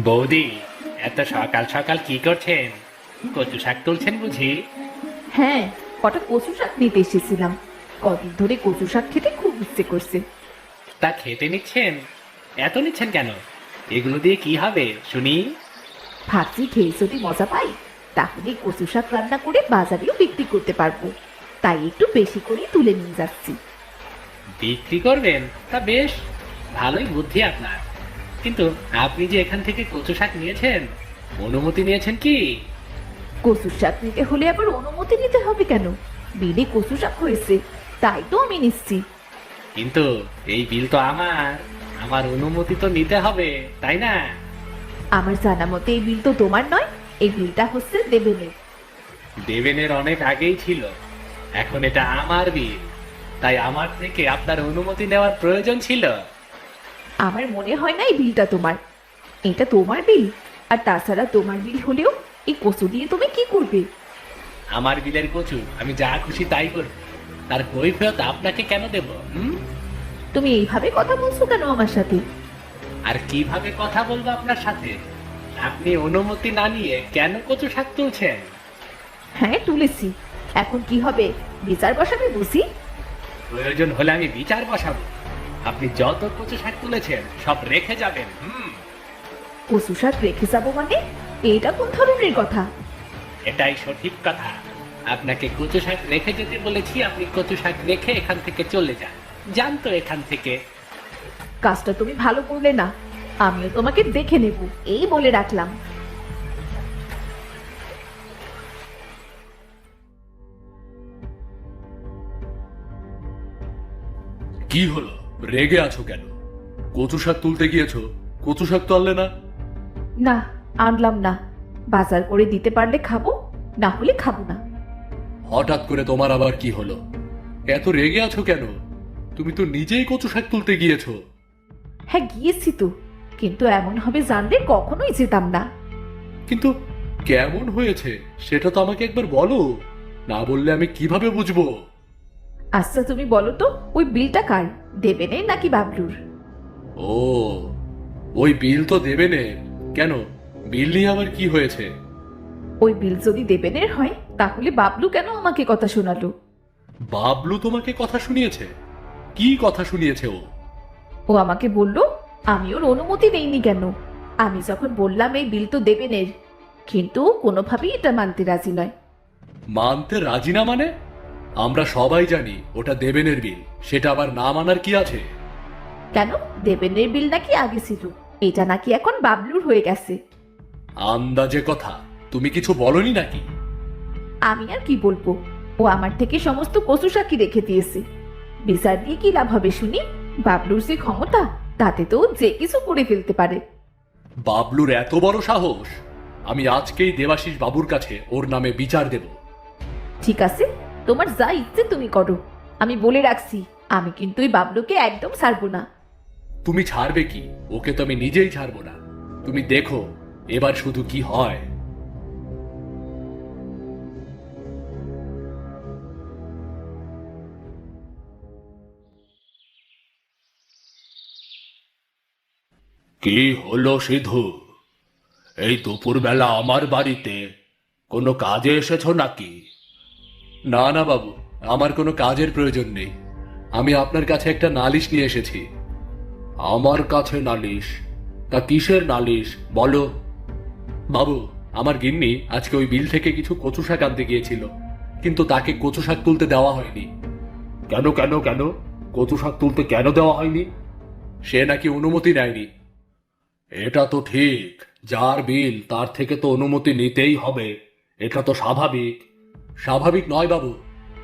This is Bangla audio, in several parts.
বৌদি, এত সকাল সকাল কি করছেন? কচু শাক তুলছেন বুঝি? হ্যাঁ, কটা কচু শাক নিতে এসেছিলাম। কদিন ধরে কচু শাক খেতে খুব ইচ্ছে করছে। তা খেতে নিচ্ছেন? এত নিচ্ছেন কেন? এগুলো দিয়ে কি হবে শুনি? ভাবছি খেয়ে যদি মজা পাই তাহলে কচু শাক রান্না করে বাজারেও বিক্রি করতে পারবো। তাই একটু বেশি করে তুলে নিয়ে যাচ্ছি। বিক্রি করবেন? তা বেশ, ভালোই বুদ্ধি আপনার। কিন্তু আপনি যে এখান থেকে কচু শাক নিয়েছেন, অনুমতি নিয়েছেন কি? কচু শাক নিতে হলে আবার অনুমতি নিতে হবে কেন? বিলে কচু শাক হয়েছে, তাই তো আমি নিচ্ছি। কিন্তু এই বিল তো আমার, আমার অনুমতি তো নিতে হবে, তাই না? আমার জানা মতে এই বিল তো তোমার নয়, এই বিলটা হচ্ছে দেবেনের। দেবেনের অনেক আগেই ছিল, এখন এটা আমার বিল, তাই আমার থেকে আপনার অনুমতি নেওয়ার প্রয়োজন ছিল। আমার মনে হয় না এই বিলটা তোমার। এটা তোমার বিল, আর তাছাড়া তোমার বিল হলেও এই কচু দিয়ে তুমি কি করবে? আমার বিলের কচু আমি যা খুশি তাই করব, তার কৈফিয়ত আপনাকে কেন দেব? তুমি এইভাবে কথা বলছো কেন আমার সাথে? আর কিভাবে কথা বলবো আপনার সাথে? আপনি অনুমতি না নিয়ে কেন কচু শাক তুলছেন? হ্যাঁ তুলেছি, এখন কি হবে? বিচার বসাবে বুঝি? প্রয়োজন হলে আমি বিচার বসাবো। আপনি যত কচু শাক তুলেছেন সব রেখে যাবেন। কচু শাক রেখে যাবো মানে? এটা কোন ধরনের কথা? এটাই সঠিক কথা। আপনাকে কচু শাক রেখে যেতে বলেছি, আপনি কচু শাক রেখে এখান থেকে চলে যান। যান তো এখান থেকে। কাজটা তুমি ভালো করলে না, আমিও তোমাকে দেখে নেব, এই বলে রাখলাম। কি হলো, রেগে আছো কেন? কচু শাক তুলতে গিয়েছো, কচু শাক তো আনলে না? না, আনলাম না। বাজার করে দিতে পারলে খাবো, না হলে খাবো না। হঠাৎ করে তোমার আবার কি হলো? এত রেগে আছো কেন? তুমি তো নিজেই কচু শাক তুলতে গিয়েছো। হ্যাঁ গিয়েছি তো, কিন্তু এমন হবে জানলে কখনোই যেতাম না। কিন্তু কেমন হয়েছে সেটা তো আমাকে একবার বলো, না বললে আমি কিভাবে বুঝবো? আচ্ছা তুমি বলো তো, ওই বিলটা কার, দেবেনের নাকি বাবলুর? ও, ওই বিল তো দেবে নে। কেন, বিল নিয়ে আবার কি হয়েছে? ওই বিল যদি দেবেনের হয় তাহলে বাবলু কেন আমাকে কথা শোনালো? বাবলু তোমাকে কথা শুনিয়েছে? কি কথা শুনিয়েছে ও? ও আমাকে বলল আমি ওর অনুমতি নেইনি কেন। আমি যখন বললাম এই বিল তো দেবেনের, কিন্তু কোনোভাবেই এটা মানতে রাজি নয়। মানতে রাজি না মানে? আমরা সবাই জানি ওটা দেবেনের বিল, সেটা আবার না মানার কি আছে? কেন, দেবেনের বিল নাকি আগে ছিল, এটা নাকি এখন বাবলুর হয়ে গেছে। আন্দাজে কথা, তুমি কিছু বলনি নাকি? আমি আর কি বলবো, ও আমার থেকে সমস্ত কচু সাক্ষী রেখে দিয়েছে। বিচার দিয়ে কি লাভ হবে শুনি? বাবলুর যে ক্ষমতা, তাতে তো ও যে কিছু করে ফেলতে পারে। বাবলুর এত বড় সাহস! আমি আজকেই দেবাশিস বাবুর কাছে ওর নামে বিচার দেব। ঠিক আছে, তোমার যা ইচ্ছে তুমি করো। আমি বলে রাখছি, আমি কিন্তু ওই বাবলুকে একদম ছাড়বো না। তুমি ছাড়বে কি? ওকে তো আমি নিজেই ছাড়বো না। তুমি দেখো এবার শুধু কি হয়। কি হলো সিধু? এই দুপুরবেলা আমার বাড়িতে কোনো কাজে এসেছো নাকি? না না বাবু, আমার কোনো কাজের প্রয়োজন নেই। আমি আপনার কাছে একটা নালিশ নিয়ে এসেছি। আমার কাছে নালিশ? তা কিসের নালিশ বলো? বাবু, আমার গিন্নি আজকে ওই বিল থেকে কিছু কচু শাক আনতে গিয়েছিল, কিন্তু তাকে কচু শাক তুলতে দেওয়া হয়নি। কেন কেন কেন? কচু শাক তুলতে কেন দেওয়া হয়নি? সে নাকি অনুমতি নেয়নি। এটা তো ঠিক, যার বিল তার থেকে তো অনুমতি নিতেই হবে। এটা তো স্বাভাবিক। স্বাভাবিক নয় বাবু,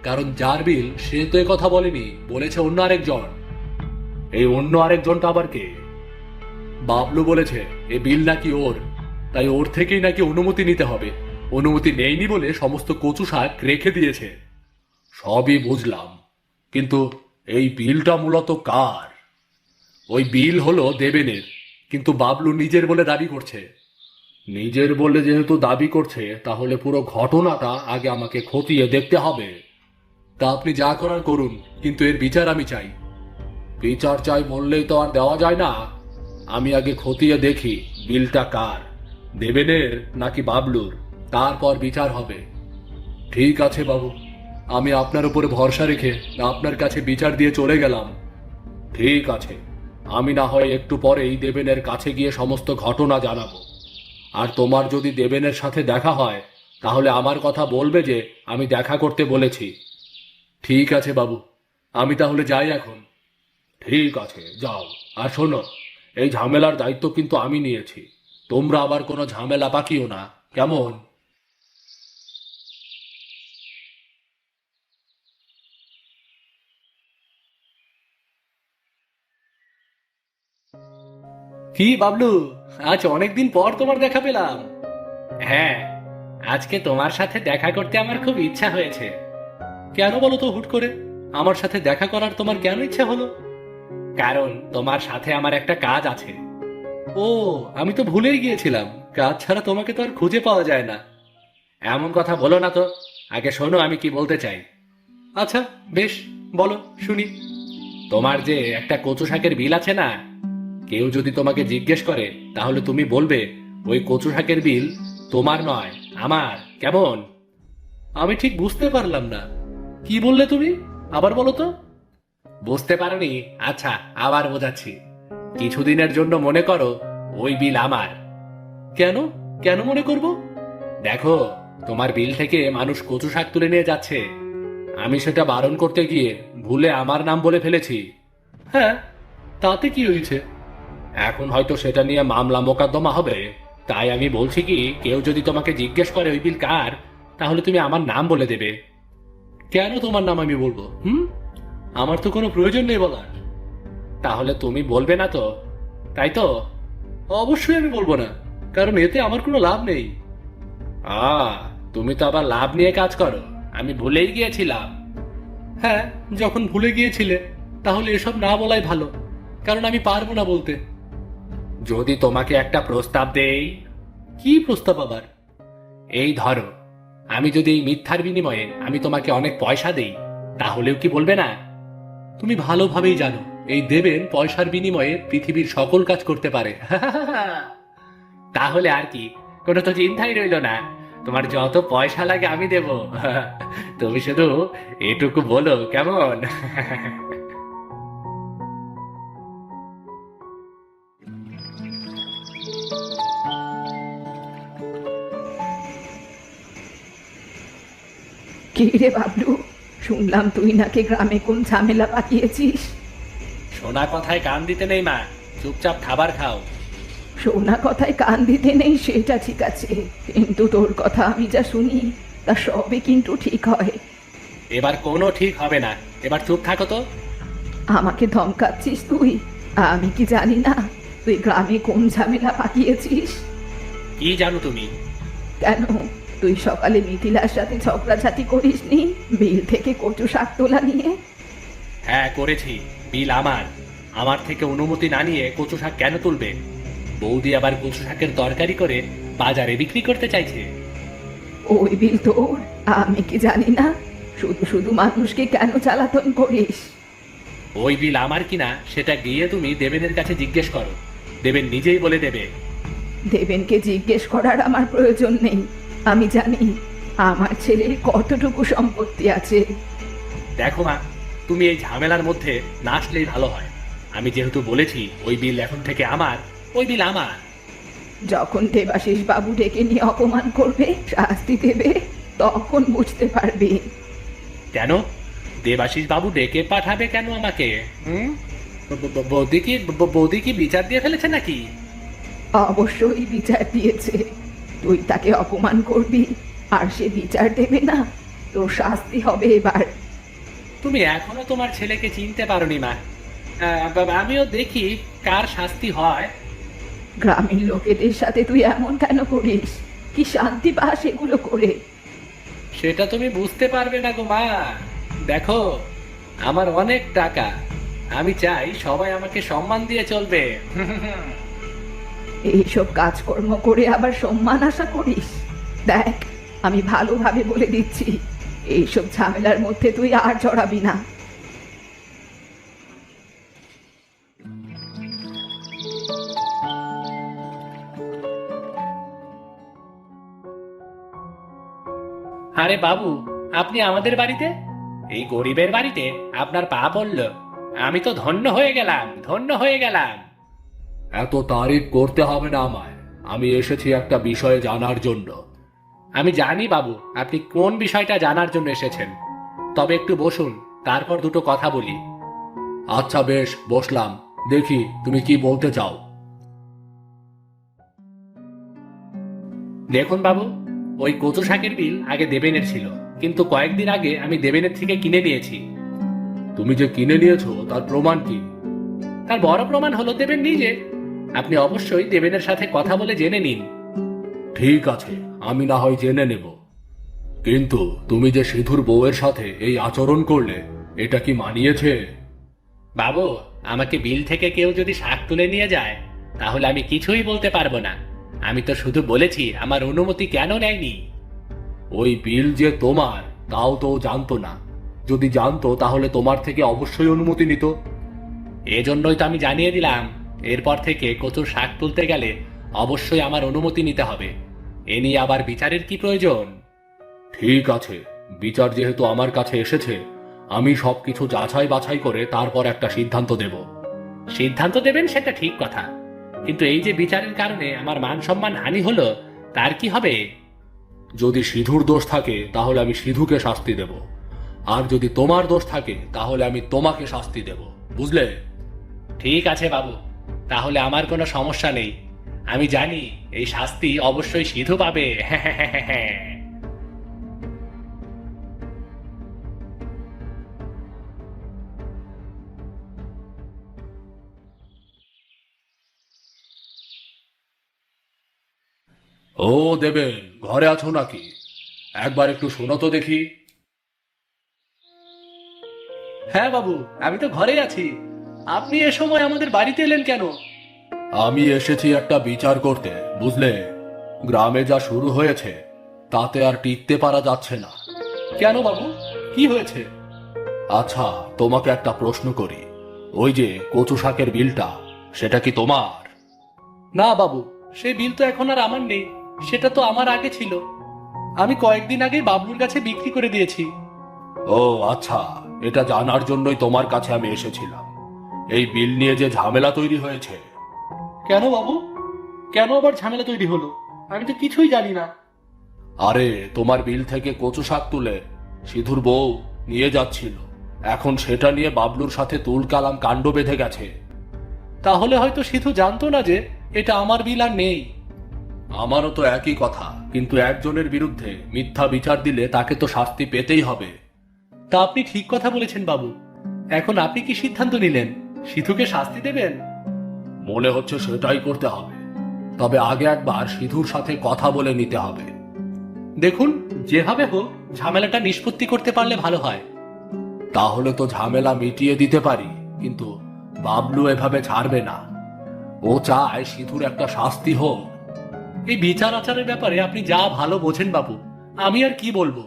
কারণ যার বিল সে তো কথা বলেনি, বলেছে অন্য আরেকজন। এই অন্য আরেকজনটা আবার কে? বাবলু বলেছে এ বিল নাকি ওর, তাই ওর থেকেই নাকি অনুমতি নিতে হবে। অনুমতি নেয়নি বলে সমস্ত কচু শাক রেখে দিয়েছে। সবই বুঝলাম, কিন্তু এই বিলটা মূলত কার? ওই বিল হলো দেবেনের, কিন্তু বাবলু নিজের বলে দাবি করছে। নিজের বলে যেহেতু দাবি করছে, তাহলে পুরো ঘটনাটা আগে আমাকে খতিয়ে দেখতে হবে। তা আপনি যা করার করুন, কিন্তু এর বিচার আমি চাই। বিচার চাই বললেই তো আর দেওয়া যায় না। আমি আগে খতিয়ে দেখি বিলটা কার, দেবেনের নাকি বাবলুর, তারপর বিচার হবে। ঠিক আছে বাবু, আমি আপনার উপরে ভরসা রেখে আপনার কাছে বিচার দিয়ে চলে গেলাম। ঠিক আছে, আমি না হয় একটু পরেই দেবেনের কাছে গিয়ে সমস্ত ঘটনা জানাবো। আর তোমার যদি দেবেনের সাথে দেখা হয় তাহলে আমার কথা বলবে যে আমি দেখা করতে বলেছি। ঠিক আছে বাবু, আমি তাহলে যাই এখন। ঠিক আছে, যাও। আর শোনো, এই ঝামেলার দায়িত্ব কিন্তু আমি নিয়েছি, তোমরা আবার কোনো ঝামেলা পাকিও না, কেমন? কি বাবলু, আজ অনেকদিন পর তোমার দেখা পেলাম। হ্যাঁ, আজকে তোমার সাথে দেখা করতে আমার খুব ইচ্ছা হয়েছে। কেন বলো তো হুট করে আমার সাথে দেখা করার তোমার কেন ইচ্ছা হলো? কারণ তোমার সাথে আমার একটা কাজ আছে। ও, আমি তো ভুলেই গিয়েছিলাম, কাজ ছাড়া তোমাকে তো আর খুঁজে পাওয়া যায় না। এমন কথা বলো না তো, আগে শোনো আমি কি বলতে চাই। আচ্ছা বেশ, বলো শুনি। তোমার যে একটা কচু শাকের বিল আছে না, কেউ যদি তোমাকে জিজ্ঞেস করে তাহলে তুমি বলবে ওই কচু শাকের বিল তোমার নয়, আমার। কেমন? আমি ঠিক বুঝতে পারলাম না, কি বললে তুমি? আবার বলো তো। বুঝতে পারোনি? আচ্ছা, আবার বোঝাচ্ছি। কিছুদিনের জন্য মনে করো ওই বিল আমার। কেন? কেন মনে করব? দেখো, তোমার বিল থেকে মানুষ কচু শাক তুলে নিয়ে যাচ্ছে, আমি সেটা বারণ করতে গিয়ে ভুলে আমার নাম বলে ফেলেছি। হ্যাঁ, তাতে কি হয়েছে? এখন হয়তো সেটা নিয়ে মামলা মোকদ্দমা হবে, তাই আমি বলছি কি, কেউ যদি তোমাকে জিজ্ঞেস করে ওই বিল কার, তাহলে তুমি আমার নাম বলে দেবে। কেন তোমার নাম আমি বলবো? আমার তো কোনো প্রয়োজন নেই বলার। তাহলে তুমি বলবে না তো, তাই তো? অবশ্যই আমি বলবো না, কারণ এতে আমার কোনো লাভ নেই। তুমি তো আবার লাভ নিয়ে কাজ করো, আমি ভুলেই গিয়েছিলাম। হ্যাঁ, যখন ভুলে গিয়েছিলে তাহলে এসব না বলাই ভালো, কারণ আমি পারবো না বলতে। যদি তোমাকে একটা প্রস্তাব দেই। কি প্রস্তাব আবার? এই ধরো, আমি যদি এই মিথ্যার বিনিময়ে আমি তোমাকে অনেক পয়সা দেই, তাহলেও কি বলবে না? তুমি ভালোভাবেই জানো এই দেবেন পয়সার বিনিময়ে পৃথিবীর সকল কাজ করতে পারে। তাহলে আর কি, কোনো তো চিন্তাই রইল না। তোমার যত পয়সা লাগে আমি দেব। তুমি শুধু এটুকু বলো, কেমন? কি রে বাবলু, শুনলাম তুই নাকি গ্রামে কোন ঝামেলা পাকিয়েছিস। শোনা কথায় কান দিতে নেই মা, চুপচাপ খাবার খাও। শোনা কথায় কান দিতে নেই সেটা ঠিক আছে, কিন্তু তোর কথা আমি যা শুনি তা সবই কিন্তু ঠিক হয়। এবার কোনো ঠিক হবে না, এবার চুপ থাকো তো। আমাকে ধমকাচ্ছিস তুই? আমি কি জানি না তুই গ্রামে কোন ঝামেলা পাকিয়েছিস? কি জানো তুমি? কেন, তুই সকালে মিথিলার সাথে ঝগড়াঝাটি করিসনি বিল থেকে কচু শাক তোলা নিয়ে? হ্যাঁ করেছি, বিল আমার। আমার থেকে অনুমতি না নিয়ে কচু শাক কেন তুলবে? বৌদি আবার কচু শাকের তরকারি করে বাজারে বিক্রি করতে চাইছে। ওই বিল তোর? আমি কি জানি না? শুধু শুধু মানুষকে কেন জ্বালাতন করিস? ওই বিল আমার কিনা সেটা গিয়ে তুমি দেবেনের কাছে জিজ্ঞেস করো, দেবেন নিজেই বলে দেবে। দেবেনকে জিজ্ঞেস করার আমার প্রয়োজন নেই, আমি জানি আমার ছেলের কতটুকু সম্পত্তি আছে। দেখো মা, তুমি এই ঝামেলার মধ্যে না আসলেই ভালো হয়। আমি যেহেতু বলেছি ওই বিল এখন থেকে আমার, ওই বিল আমার। যখন দেবাশিস বাবু ডেকে নিয়ে অপমান করবে, শাস্তি দেবে, তখন বুঝতে পারবি। কেন? দেবাশিস বাবু ডেকে পাঠাবে কেন আমাকে? বৌদি কি বিচার দিয়ে ফেলেছে নাকি? অবশ্যই বিচার দিয়েছে। তুই তাকে অপমান করবি আর সে বিচার দেবে না, তোর শাস্তি হবে এবার। তুমি এখনো তোমার ছেলেকে চিনতে পারোনি মা। আমিও দেখি কার শাস্তি হয়। গ্রামের লোকেদের সাথে তুই এমন কেন করিস? কি শান্তি পাস এগুলো করে? সেটা তুমি বুঝতে পারবে না গো মা। দেখো, আমার অনেক টাকা, আমি চাই সবাই আমাকে সম্মান দিয়ে চলবে। এইসব কাজকর্ম করে আবার সম্মান আশা করিস? দেখ, আমি ভালোভাবে বলে দিচ্ছি, এইসব ঝামেলার মধ্যে তুই আর জড়াবি না। আরে বাবু, আপনি আমাদের বাড়িতে, এই গরিবের বাড়িতে আপনার পা পড়ল, আমি তো ধন্য হয়ে গেলাম, ধন্য হয়ে গেলাম। এত তারিফ করতে হবে না আমায়। আমি এসেছি একটা বিষয়ে জানার জন্য। আমি জানি বাবু আপনি কোন বিষয়টা জানার জন্য এসেছেন, তবে একটু বসুন, তারপর দুটো কথা বলি। আচ্ছা বেশ, বসলাম। দেখি তুমি কি বলতে চাও। দেখুন বাবু, ওই কচু শাকের বিল আগে দেবেনের ছিল, কিন্তু কয়েকদিন আগে আমি দেবেনের থেকে কিনে নিয়েছি। তুমি যে কিনে নিয়েছো তার প্রমাণ কি? তার বড় প্রমাণ হলো দেবেন নিজে। আপনি অবশ্যই দেবেনের সাথে কথা বলে জেনে নিন। ঠিক আছে, আমি না হয় জেনে নেব। কিন্তু তুমি যে সিধুর বউয়ের সাথে এই আচরণ করলে, এটা কি মানিয়েছে? বাবু, আমাকে বিল থেকে কেউ যদি শাক তুলে নিয়ে যায়, তাহলে আমি কিছুই বলতে পারবো না। আমি তো শুধু বলেছি আমার অনুমতি কেন নেয়নি। ওই বিল যে তোমার তাও তো ও জানতো না। যদি জানতো তাহলে তোমার থেকে অবশ্যই অনুমতি নিত। এজন্যই তো আমি জানিয়ে দিলাম, এরপর থেকে কচুর শাক তুলতে গেলে অবশ্যই আমার অনুমতি নিতে হবে। এ নিয়ে আবার বিচারের কি প্রয়োজন? ঠিক আছে, বিচার যেহেতু আমার কাছে এসেছে, আমি সবকিছু যাচাই বাছাই করে তারপর একটা সিদ্ধান্ত দেব। সিদ্ধান্ত দেবেন সেটা ঠিক কথা, কিন্তু এই যে বিচারের কারণে আমার মান সম্মান হানি হলো, তার কি হবে? যদি সিধুর দোষ থাকে তাহলে আমি সিধুকে শাস্তি দেব, আর যদি তোমার দোষ থাকে তাহলে আমি তোমাকে শাস্তি দেব, বুঝলে? ঠিক আছে বাবু, তাহলে আমার কোনো সমস্যা নেই। আমি জানি এই শাস্তি অবশ্যই সিধু পাবে। ও দেবেন, ঘরে আছো নাকি? একবার একটু শোনো তো দেখি। হ্যাঁ বাবু, আমি তো ঘরেই আছি। আপনি এ সময় আমাদের বাড়িতে এলেন কেন? আমি এসেছি একটা বিচার করতে, বুঝলে? গ্রামে যা শুরু হয়েছে তাতে আর টিকতে পারা যাচ্ছে না। কেন বাবু, কি হয়েছে? আচ্ছা, তোমাকে একটা প্রশ্ন করি। ওই যে কচু শাকের বিলটা, সেটা কি তোমার? না বাবু, সেই বিল তো এখন আর আমার নেই, সেটা তো আমার আগে ছিল। আমি কয়েকদিন আগে বাবলুর কাছে বিক্রি করে দিয়েছি। ও আচ্ছা, এটা জানার জন্যই তোমার কাছে আমি এসেছিলাম। এই বিল নিয়ে যে ঝামেলা তৈরি হয়েছে। কেন বাবু, কেন আবার ঝামেলা তৈরি হলো? আমি তো কিছুই জানি না। আরে, তোমার বিল থেকে কচু শাক তুলে সিধুর বউ নিয়ে যাচ্ছিল, এখন সেটা নিয়ে বাবলুর সাথে তুলকালাম কাণ্ড বেঁধে গেছে। তাহলে হয়তো সিধু জানতো না যে এটা আমার বিল আর নেই। আমারও তো একই কথা, কিন্তু একজনের বিরুদ্ধে মিথ্যা বিচার দিলে তাকে তো শাস্তি পেতেই হবে। তা আপনি ঠিক কথা বলেছেন বাবু। এখন আপনি কি সিদ্ধান্ত নিলেন, সিধুকে শাস্তি দেবেন? মনে হচ্ছে সেটাই করতে হবে, তবে আগে একবার সিধুর সাথে কথা বলে নিতে হবে। দেখুন, যেভাবে হোক ঝামেলাটা নিষ্পত্তি করতে পারলে ভালো হয়। তাহলে তো ঝামেলা মিটিয়ে দিতে পারি, কিন্তু বাবলু এভাবে ছাড়বে না। ও চায় সিধুর একটা শাস্তি হোক। এই বিচার আচারের ব্যাপারে আপনি যা ভালো বোঝেন বাবু, আমি আর কি বলবো।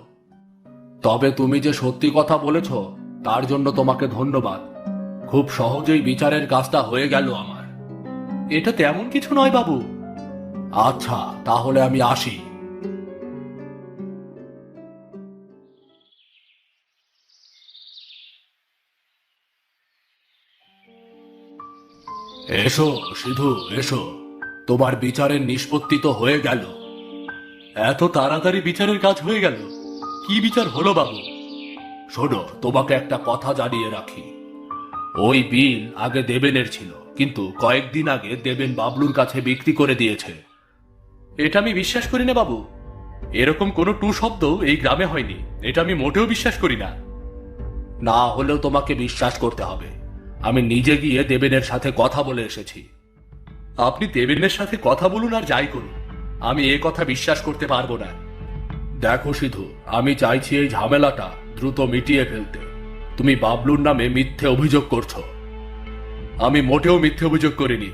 তবে তুমি যে সত্যি কথা বলেছ তার জন্য তোমাকে ধন্যবাদ। খুব সহজেই বিচারের কাজটা হয়ে গেল আমার। এটা তেমন কিছু নয় বাবু। আচ্ছা, তাহলে আমি আসি। এসো সিধু, এসো। তোমার বিচারের নিষ্পত্তি তো হয়ে গেল। এত তাড়াতাড়ি বিচারের কাজ হয়ে গেল? কি বিচার হলো বাবু? শোনো, তোমাকে একটা কথা জানিয়ে রাখি। ওই বিল আগে দেবেনের ছিল, কিন্তু কয়েকদিন আগে দেবেন বাবলুর কাছে বিক্রি করে দিয়েছে। এটা আমি বিশ্বাস করি না বাবু। এরকম কোনো টু শব্দ এই গ্রামে হয়নি, এটা আমি মোটেও বিশ্বাস করি না। না হলেও তোমাকে বিশ্বাস করতে হবে। আমি নিজে গিয়ে দেবেনের সাথে কথা বলে এসেছি। আপনি দেবেনের সাথে কথা বলুন আর যাই করুন, আমি এ কথা বিশ্বাস করতে পারবো না। দেখো সিধু, আমি চাইছি এই ঝামেলাটা দ্রুত মিটিয়ে ফেলতে। তুমি বাবলুর নামে মিথ্যে অভিযোগ করছো। আমি মোটেও মিথ্যে অভিযোগ করিনি।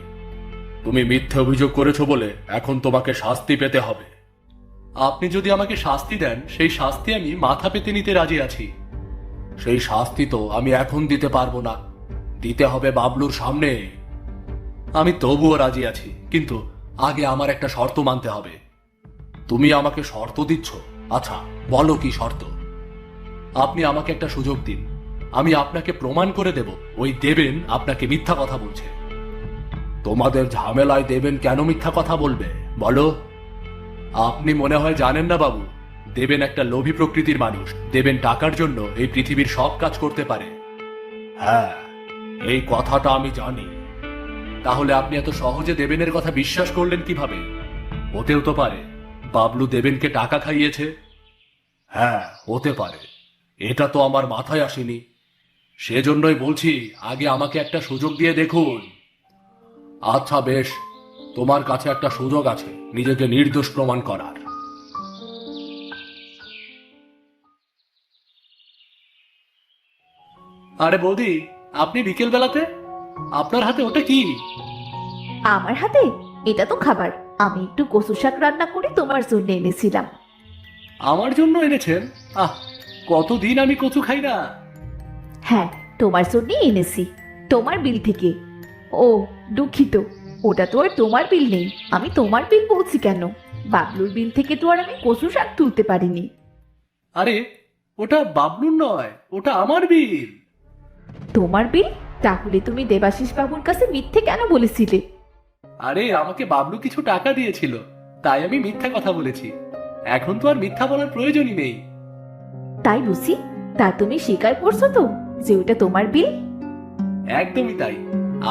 তুমি মিথ্যে অভিযোগ করেছো বলে এখন তোমাকে শাস্তি পেতে হবে। আপনি যদি আমাকে শাস্তি দেন, সেই শাস্তি আমি মাথা পেতে নিতে রাজি আছি। সেই শাস্তি তো আমি এখন দিতে পারবো না, দিতে হবে বাবলুর সামনে। আমি তবুও রাজি আছি, কিন্তু আগে আমার একটা শর্ত মানতে হবে। তুমি আমাকে শর্ত দিচ্ছ? আচ্ছা বলো কি শর্ত? আপনি আমাকে একটা সুযোগ দিন, আমি আপনাকে প্রমাণ করে দেব ওই দেবেন আপনাকে মিথ্যা কথা বলছে। তোমাদের ঝামেলায় দেবেন কেন মিথ্যা কথা বলবে বলো? আপনি মনে হয় জানেন না বাবু, দেবেন একটা লোভী প্রকৃতির মানুষ। দেবেন টাকার জন্য এই পৃথিবীর সব কাজ করতে পারে। হ্যাঁ, এই কথাটা আমি জানি। তাহলে আপনি এত সহজে দেবেনের কথা বিশ্বাস করলেন কিভাবে? হতেও তো পারে বাবলু দেবেনকে টাকা খাইয়েছে। হ্যাঁ, হতে পারে। এটা তো আমার মাথায় আসেনি। সেজন্যই বলছি, আগে আমাকে একটা সুযোগ দিয়ে দেখুন। আচ্ছা বেশ, তোমার কাছে একটা সুযোগ আছে নিজেকে নির্দোষ প্রমাণ করার। আরে বৌদি, আপনি বিকেল বেলাতে আপনার হাতে ওটা কি? আমার হাতে এটা তো খাবার। আমি একটু কচু শাক রান্না করে তোমার জন্য এনেছিলাম। আমার জন্য এনেছেন? আহ, কতদিন আমি কচু খাই না। হ্যাঁ, তোমার জন্যই এনেছি, তোমার বিল থেকে। ও দুঃখিত, ওটা তো আর তোমার বিল নেই। আমি তোমার বিল বলছি কেন? বাবলুর বিল থেকে তো আর আমি কচু শাক তুলতে পারিনি। আরে, ওটা বাবলুর নয়, ওটা আমার বিল। তোমার বিল? তাহলে তুমি দেবাশিস বাবুর কাছে মিথ্যে কেন বলেছিলে? আরে, আমাকে বাবলু কিছু টাকা দিয়েছিল, তাই আমি মিথ্যা কথা বলেছি। এখন তো আর মিথ্যা বলার প্রয়োজনই নেই। তাই বুঝি? তা তুমি স্বীকার করছো তো যে ওটা তোমার বিল? একদমই তাই।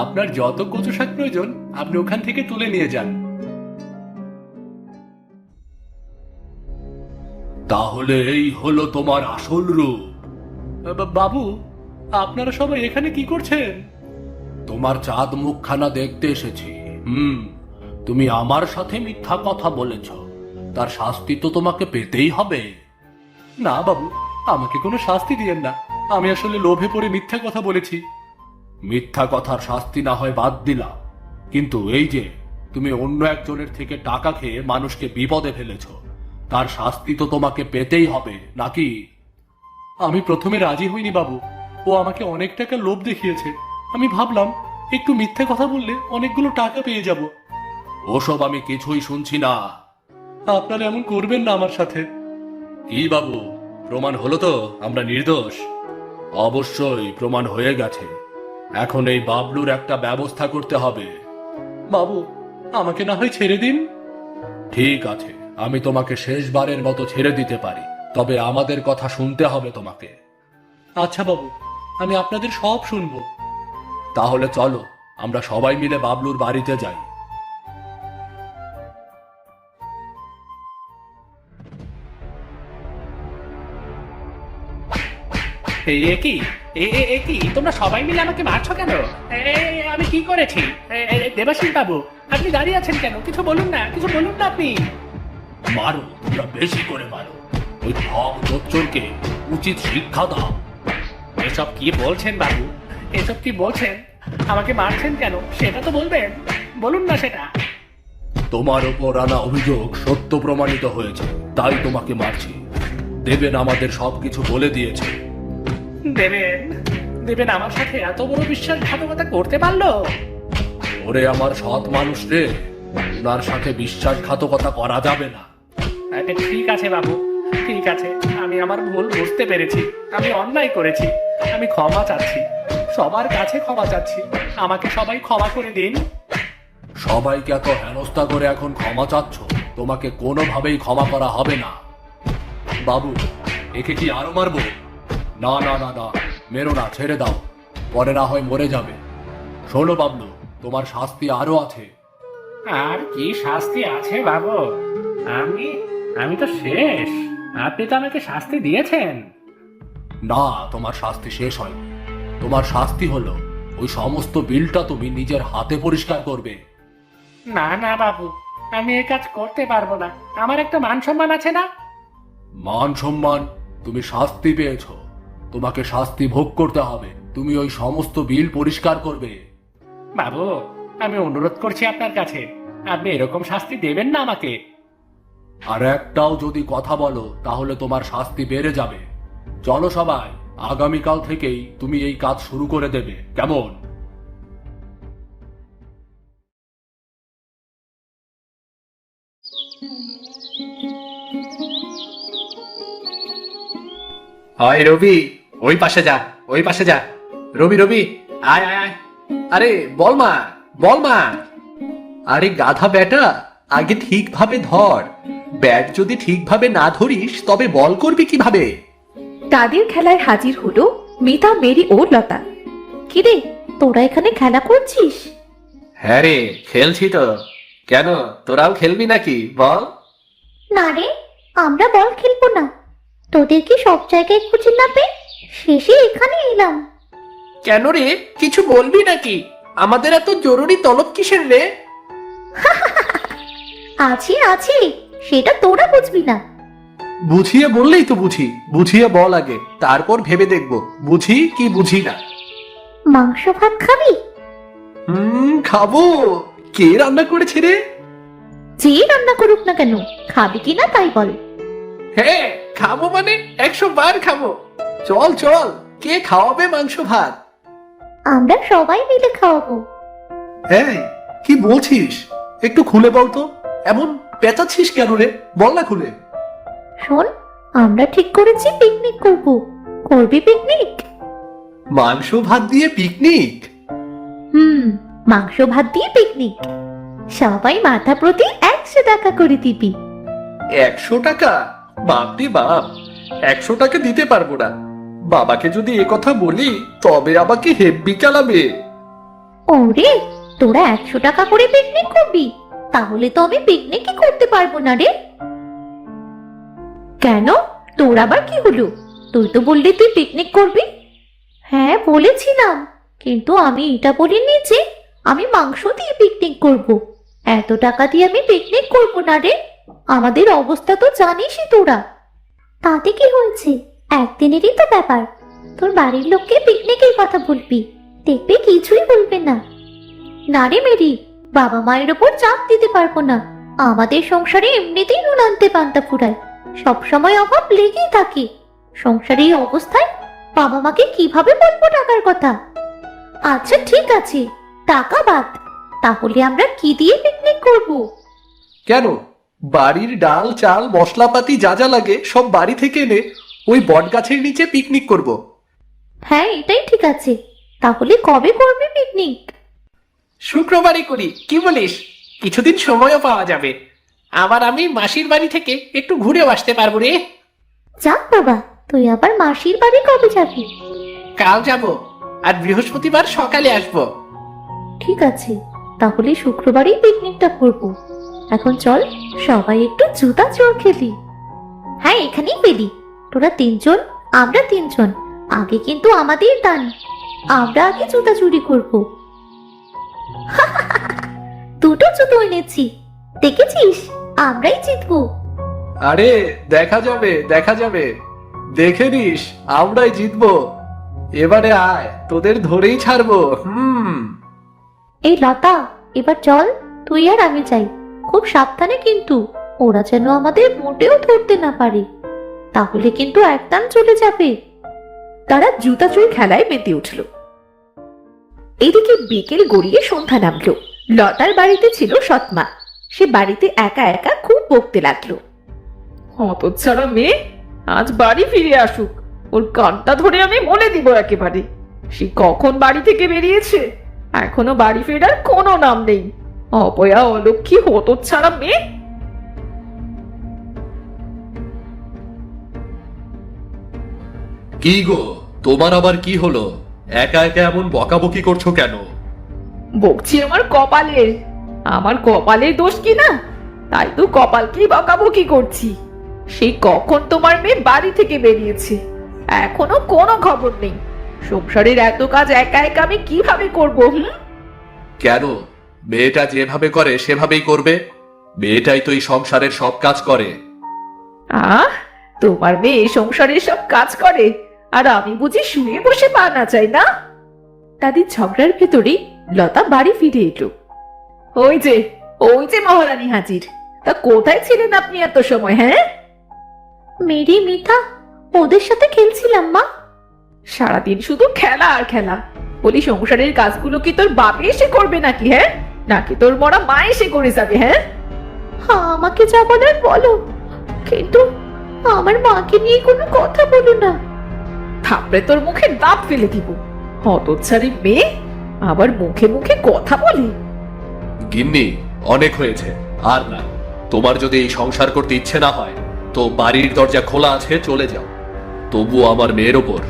আপনার যত কচু শাক প্রয়োজন আপনি ওখান থেকে তুলে নিয়ে যান। তাহলে এই হলো তোমার আসল রূপ। বাবু, আপনারা সবাই এখানে কি করছেন? তোমার চাঁদ মুখখানা দেখতে এসেছি। তুমি আমার সাথে মিথ্যা কথা বলেছ, তার শাস্তি তো তোমাকে পেতেই হবে। না বাবু, আমাকে কোনো শাস্তি দিয়েন না। আমি আসলে লোভে পড়ে মিথ্যা কথা বলেছি। মিথ্যা কথার শাস্তি না হয় বাদ দিলাম, কিন্তু এই যে তুমি অন্য একজনের থেকে টাকা খেয়ে মানুষকে বিপদে ফেলেছ, তার শাস্তি তো তোমাকে পেতেই হবে নাকি? আমি প্রথমে রাজি হইনি বাবু। ও আমাকে অনেক টাকা লোভ দেখিয়েছে। আমি ভাবলাম একটু মিথ্যে কথা বললে অনেকগুলো টাকা পেয়ে যাব। ওসব আমি কিছুই শুনছি না। আপনারা এমন করবেন না আমার সাথে। কি বাবু, প্রমাণ হলো তো আমরা নির্দোষ? অবশ্যই প্রমাণ হয়ে গেছে। এখন এই বাবলুর একটা ব্যবস্থা করতে হবে। বাবু, আমাকে না হয় ছেড়ে দিন। ঠিক আছে, আমি তোমাকে শেষবারের মতো ছেড়ে দিতে পারি, তবে আমাদের কথা শুনতে হবে তোমাকে। আচ্ছা বাবু, আমি আপনাদের সব শুনবো। তাহলে চলো, আমরা সবাই মিলে বাবলুর বাড়িতে যাই। কি কি তোমরা সবাই মিলে আমাকে মারছো কেন? আমি কি করেছি? দেবাশিস বাবু, আপনি দাঁড়িয়ে আছেন কেন? কিছু বলুন না, কিছু বলুন না আপনি। মারো, তোমরা বেশি করে মারো। ওই ঠক চোরকে উচিত শিক্ষা দাও। এসব কি বলছেন বাবু? এসব কি বলছেন? আমাকে মারছেন কেন সেটা তো বলবেন। বলুন না সেটা। তোমার ওপর আনা অভিযোগ সত্য প্রমাণিত হয়েছে, তাই তোমাকে মারছি। দেবেন আমাদের সবকিছু বলে দিয়েছে। দেবেন? দেবেন আমার সাথে এত বড় বিশ্বাসঘাতকতা করতে পারলো? ওরে আমার সৎ মানুষ রে, ওনার সাথে বিশ্বাসঘাতকতা করা যাবে না। ঠিক আছে বাবু, ঠিক আছে। আমি আমার ভুল বুঝতে পেরেছি। আমি অন্যায় করেছি। আমি ক্ষমা চাচ্ছি, সবার কাছে ক্ষমা চাচ্ছি। আমাকে সবাই ক্ষমা করে দিন। সবাইকে এত হেনস্থা করে এখন ক্ষমা চাচ্ছ? তোমাকে কোনোভাবেই ক্ষমা করা হবে না। বাবু, একে কি আরো মারবো? না না না না, মেরো না, ছেড়ে দাও, পরে না হয় মরে যাবে। শোনো বাবলু, তোমার শাস্তি আরো আছে। আর কি শাস্তি আছে বাবু? আমি আমি তো শেষ। আপনি তো আমাকে শাস্তি দিয়েছেন। না, তোমার শাস্তি শেষ হয়নি। তোমার শাস্তি হলো ওই সমস্ত বিলটা তুমি নিজের হাতে পরিষ্কার করবে। না না বাবু, আমি এই কাজ করতে পারবো না। আমার একটা মান সম্মান আছে না? মান সম্মান? তুমি শাস্তি পেয়েছো, তোমাকে শাস্তি ভোগ করতে হবে। তুমি ওই সমস্ত বিল পরিষ্কার করবে। বাবু, আমি অনুরোধ করছি আপনার কাছে, আপনি এরকম শাস্তি দেবেন না আমাকে। আর একটাও যদি কথা বলো তাহলে তোমার শাস্তি বেড়ে যাবে। চলো সবাই, আগামীকাল থেকেই তুমি এই কাজ শুরু করে দেবে, কেমন? হয় রবি, ওই পাশে যা, ওই পাশে যা। রবি রবি, আয় আয় আয়। আরে বল মা, বল মা। আরে গাধা বেটা, আগে ঠিকভাবে ধর। ব্যাট যদি ঠিকভাবে না ধরিস তবে বল করবি কিভাবে? তাদের খেলায় হাজির হলো মিতা, মেরি ও লতা। কিরে, তোরা এখানে খেলা করছিস? হ্যাঁ রে, খেলছি তো। কেন, তোরাও খেলবি নাকি বল? না রে, আমরা বল খেলবো না। তোদের কি সব জায়গায় খুঁজে না পেয়ে শেষে এখানে এলাম। কেন রে, কিছু বলবি নাকি? আমাদের এত জরুরি তলব কিসের রে? আছে আছে, সেটা তোরা বুঝবি না। বুঝিয়ে বললেই তো বুঝি। বুঝিয়ে বল আগে, তারপর ভেবে দেখবো বুঝি কি বুঝি না। মাংস ভাত খাবি? খাবো। কে রান্না করেছে রে? যে রান্না করুক না কেন, খাবি কিনা তাই বল। হ্যাঁ, খাবো মানে 100 বার খাবো। চল চল, কে খাওয়াবে মাংস ভাত? আমরা সবাই মিলে খাওয়াবো। এই, কি বলছিস? একটু খুলে বল তো। এমন পেঁচাচ্ছিস কেন রে? বল না খুলে। শোন, আমরা ঠিক করেছি পিকনিক করব। করবি পিকনিক? মাংস ভাত দিয়ে পিকনিক? মাংস ভাত দিয়ে পিকনিক। সবাই মাথা প্রতি 100 টাকা করে দিবি। 100 টাকা? বাপরে বাপ, 100 টাকা দিতে পারবো না। বাবাকে যদি এ কথা বলি তবে আমাকে হেব্বি চালাবে। ওরে, তোরা 100 টাকা করে পিকনিক করবি? তাহলে তো আমি পিকনিকই করতে পারবো না রে। কেন, তোর আবার কি হলো? তুই তো বললি তুই পিকনিক করবি। হ্যাঁ বলেছিলাম, কিন্তু আমি এটা বলিনি যে আমি মাংস দিয়ে পিকনিক করব। এত টাকা দিয়ে আমি পিকনিক করব না রে। আমাদের অবস্থা তো জানিসই তোরা। তাতে কি হয়েছে, একদিনেরই তো ব্যাপার। তোর বাড়ির লোককে পিকনিকের কথা বলবি, দেখবে কিছুই বলবে না। না রে মেরি, বাবা মায়ের ওপর চাপ দিতে পারবো না। আমাদের সংসারে এমনিতেই নুন আনতে পান্তা ফুরায়, সবসময় অভাব লেগেই থাকে। সংসারে এই অবস্থায় বাবা মাকে কিভাবে বলবো টাকার কথা? আচ্ছা ঠিক আছে, টাকা বাদ। তাহলে আমরা কি দিয়ে পিকনিক করব? কেন, বাড়ির ডাল চাল মশলাপাতি যা যা লাগে সব বাড়ি থেকে এনে ওই বট গাছের নিচে পিকনিক করব। হ্যাঁ এটাই ঠিক আছে। তাহলে কবে করবি পিকনিক? শুক্রবারই করি, কি বলিস? কিছুদিন সময়ও পাওয়া যাবে। আবার আমি মাসির বাড়ি থেকে একটু ঘুরেও আসতে পারবো রে। যাক বাবা, তুই আবার মাসির বাড়ি কবে যাবি? কাল যাব, আর বৃহস্পতিবার সকালে আসব। ঠিক আছে, তাহলে শুক্রবারই পিকনিকটা করব। এখন চল সবাই একটু জুতা চোর খেলি। হ্যাঁ এখানেই পেলি। তোরা 3 জন, আমরা 3 জন। আগে কিন্তু আমাদের দান। আমরা আগে জুতা চুরি করব। দুটো জুতো এনেছি, দেখেছিস? আমরাই জিতবো। আরে দেখা যাবে, দেখা যাবে। দেখে নিস, আমরাই জিতবো। এবারে আয়, তোদের ধরেই ছাড়বো। এই লতা, এবার চল, তুই আর আমি যাই। খুব সাবধানে কিন্তু, ওরা যেন আমাদের মোটেও ধরতে না পারে, তাহলে কিন্তু একদম চলে যাবে। তারা জুতা চোর খেলায় মেতে উঠল। এদিকে বিকেল গড়িয়ে সন্ধ্যা নামলো। লতার বাড়িতে ছিল সৎমা। সে বাড়িতে একা একা খুব বকতে লাগলো। হতচ্ছাড়া মেয়ে আজ বাড়ি ফিরে আসুক, ওর কানটা ধরে আমি বলে দিব একেবারে। সে কখন বাড়ি থেকে বেরিয়েছে, এখনো বাড়ি ফেরার কোনো নাম নেই। অপয়া অলক্ষী হতচ্ছাড়া মেয়ে। কি গো, তোমার আবার কি হলো? একা একা এমন বকাবকি করছো কেন? বকছি আমার কপালের দোষ কি না? তাই তো কপালকেই বকাবকি করছি। সেই কখন তোমার মেয়ে বাড়ি থেকে বেরিয়েছে, এখনো কোনো খবর নেই। সংসারের এত কাজ একা একা আমি কিভাবে করবো? কেন, মেয়েটা যেভাবে করে সেভাবেই করবে। মেয়েটাই তো এই সংসারের সব কাজ করে। আহ, তোমার মেয়ে সংসারের সব কাজ করে, আর আমি বুঝি শুয়ে বসে পা না চাই না? তাদের ঝগড়ার ভেতরেই লতা বাড়ি ফিরে এলো। ওই যে মহারানী হাজির। তা কোথায় ছিলেন আপনি এত সময়? হ্যাঁ, মেরি, মিঠা, ওদের সাথে খেলছিলাম মা। সারাদিন শুধু খেলা আর খেলা। বলি সংসারের কাজগুলো কি তোর বাপে এসে করবে নাকি? হ্যাঁ, নাকি তোর মরা মা এসে করে যাবে? হ্যাঁ, হ্যাঁ আমাকে যা বলার বলো, কিন্তু আমার মাকে নিয়ে কোনো কথা বলো না। থাপড়ে তোর মুখে দাঁত ফেলে দিব। হতচ্ছাড়ি মেয়ে, আবার মুখে মুখে কথা বলে। গিন্নি, অনেক হয়েছে, আর না। তোমার যদি এই সংসার করতে ইচ্ছে না হয় তো বাড়ির দরজা খোলা আছে, চলে যাও। তবুও আমার মেয়ের ওপর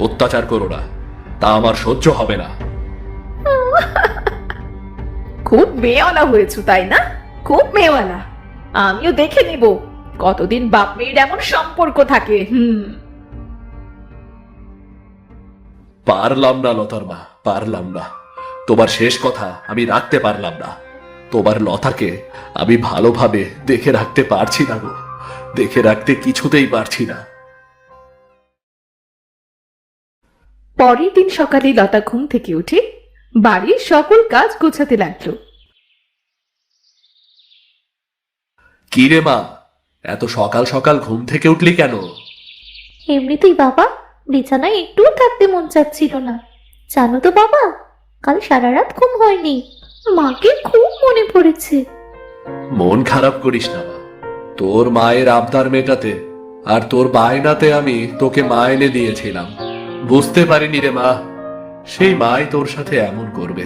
অত্যাচার করো না, তা আমার সহ্য হবে না। খুব মেয়েওয়ালা হয়েছ তাই না? খুব মেয়েওয়ালা। আমিও দেখে নিব কতদিন বাপ মেয়ের এমন সম্পর্ক থাকে। পারলাম না লতার মা, পারলাম না। তোমার শেষ কথা আমি রাখতে পারলাম না। তোমার লতাকে আমি ভালোভাবে দেখে রাখতে পারছি না গো, দেখে রাখতে কিছুতেই পারছি না। পরের দিন সকালে লতা ঘুম থেকে উঠে বাড়ির সকল কাজ গোছাতে লাগলো। কি রে মা, এত সকাল সকাল ঘুম থেকে উঠলি কেন? এমনিতেই বাবা, বিছানায় একটু থাকতে মন চাচ্ছিল না। জানো তো বাবা, কাল সারা রাত ঘুম হয়নি। মাকে খুব মনে পড়েছে। মন খারাপ করিস না মা, তোর মায়ের আবদার মেটাতে আর তোর বায়নাতে আমি তোকে মা এনে দিয়েছিলাম। বুঝতে পারিনি রে মা, সেই মাই তোর সাথে এমন করবে।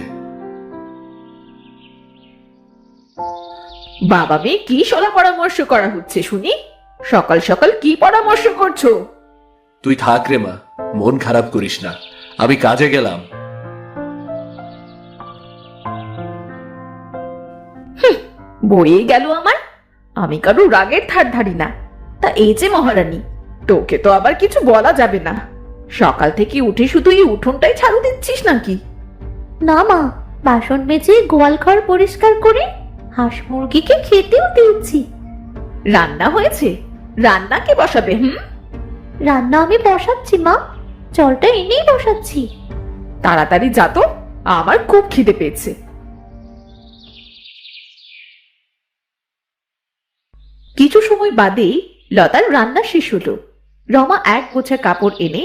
বাবা মেয়ে কি সলা পরামর্শ করা হচ্ছে শুনি? সকাল সকাল কি পরামর্শ করছো? তুই থাক রে মা, মন খারাপ করিস না, আমি কাজে গেলাম। বয়ে গেল আমার। আমি কারো রাগের ধার ধারি না, তা এই যে মহারানী, তোকে তো আবার কিছু বলা যাবে না। সকাল থেকে উঠে শুধু এই উঠোনটাই ঝাড়ু দিচ্ছিস নাকি? না মা, বাসন মেজে গোয়াল ঘর পরিষ্কার করে হাঁস মুরগিকে খেতেও দিয়েছি। রান্না হয়েছে? রান্না কে বসাবে? রান্না আমি বসাচ্ছি মা, জলটা এনেই বসাচ্ছি। তাড়াতাড়ি যা তো, আমার খুব খিদে পেয়েছে। কিছু সময় বাদেই লতার রান্না শেষ হলো। রমা এক গোছা কাপড় এনে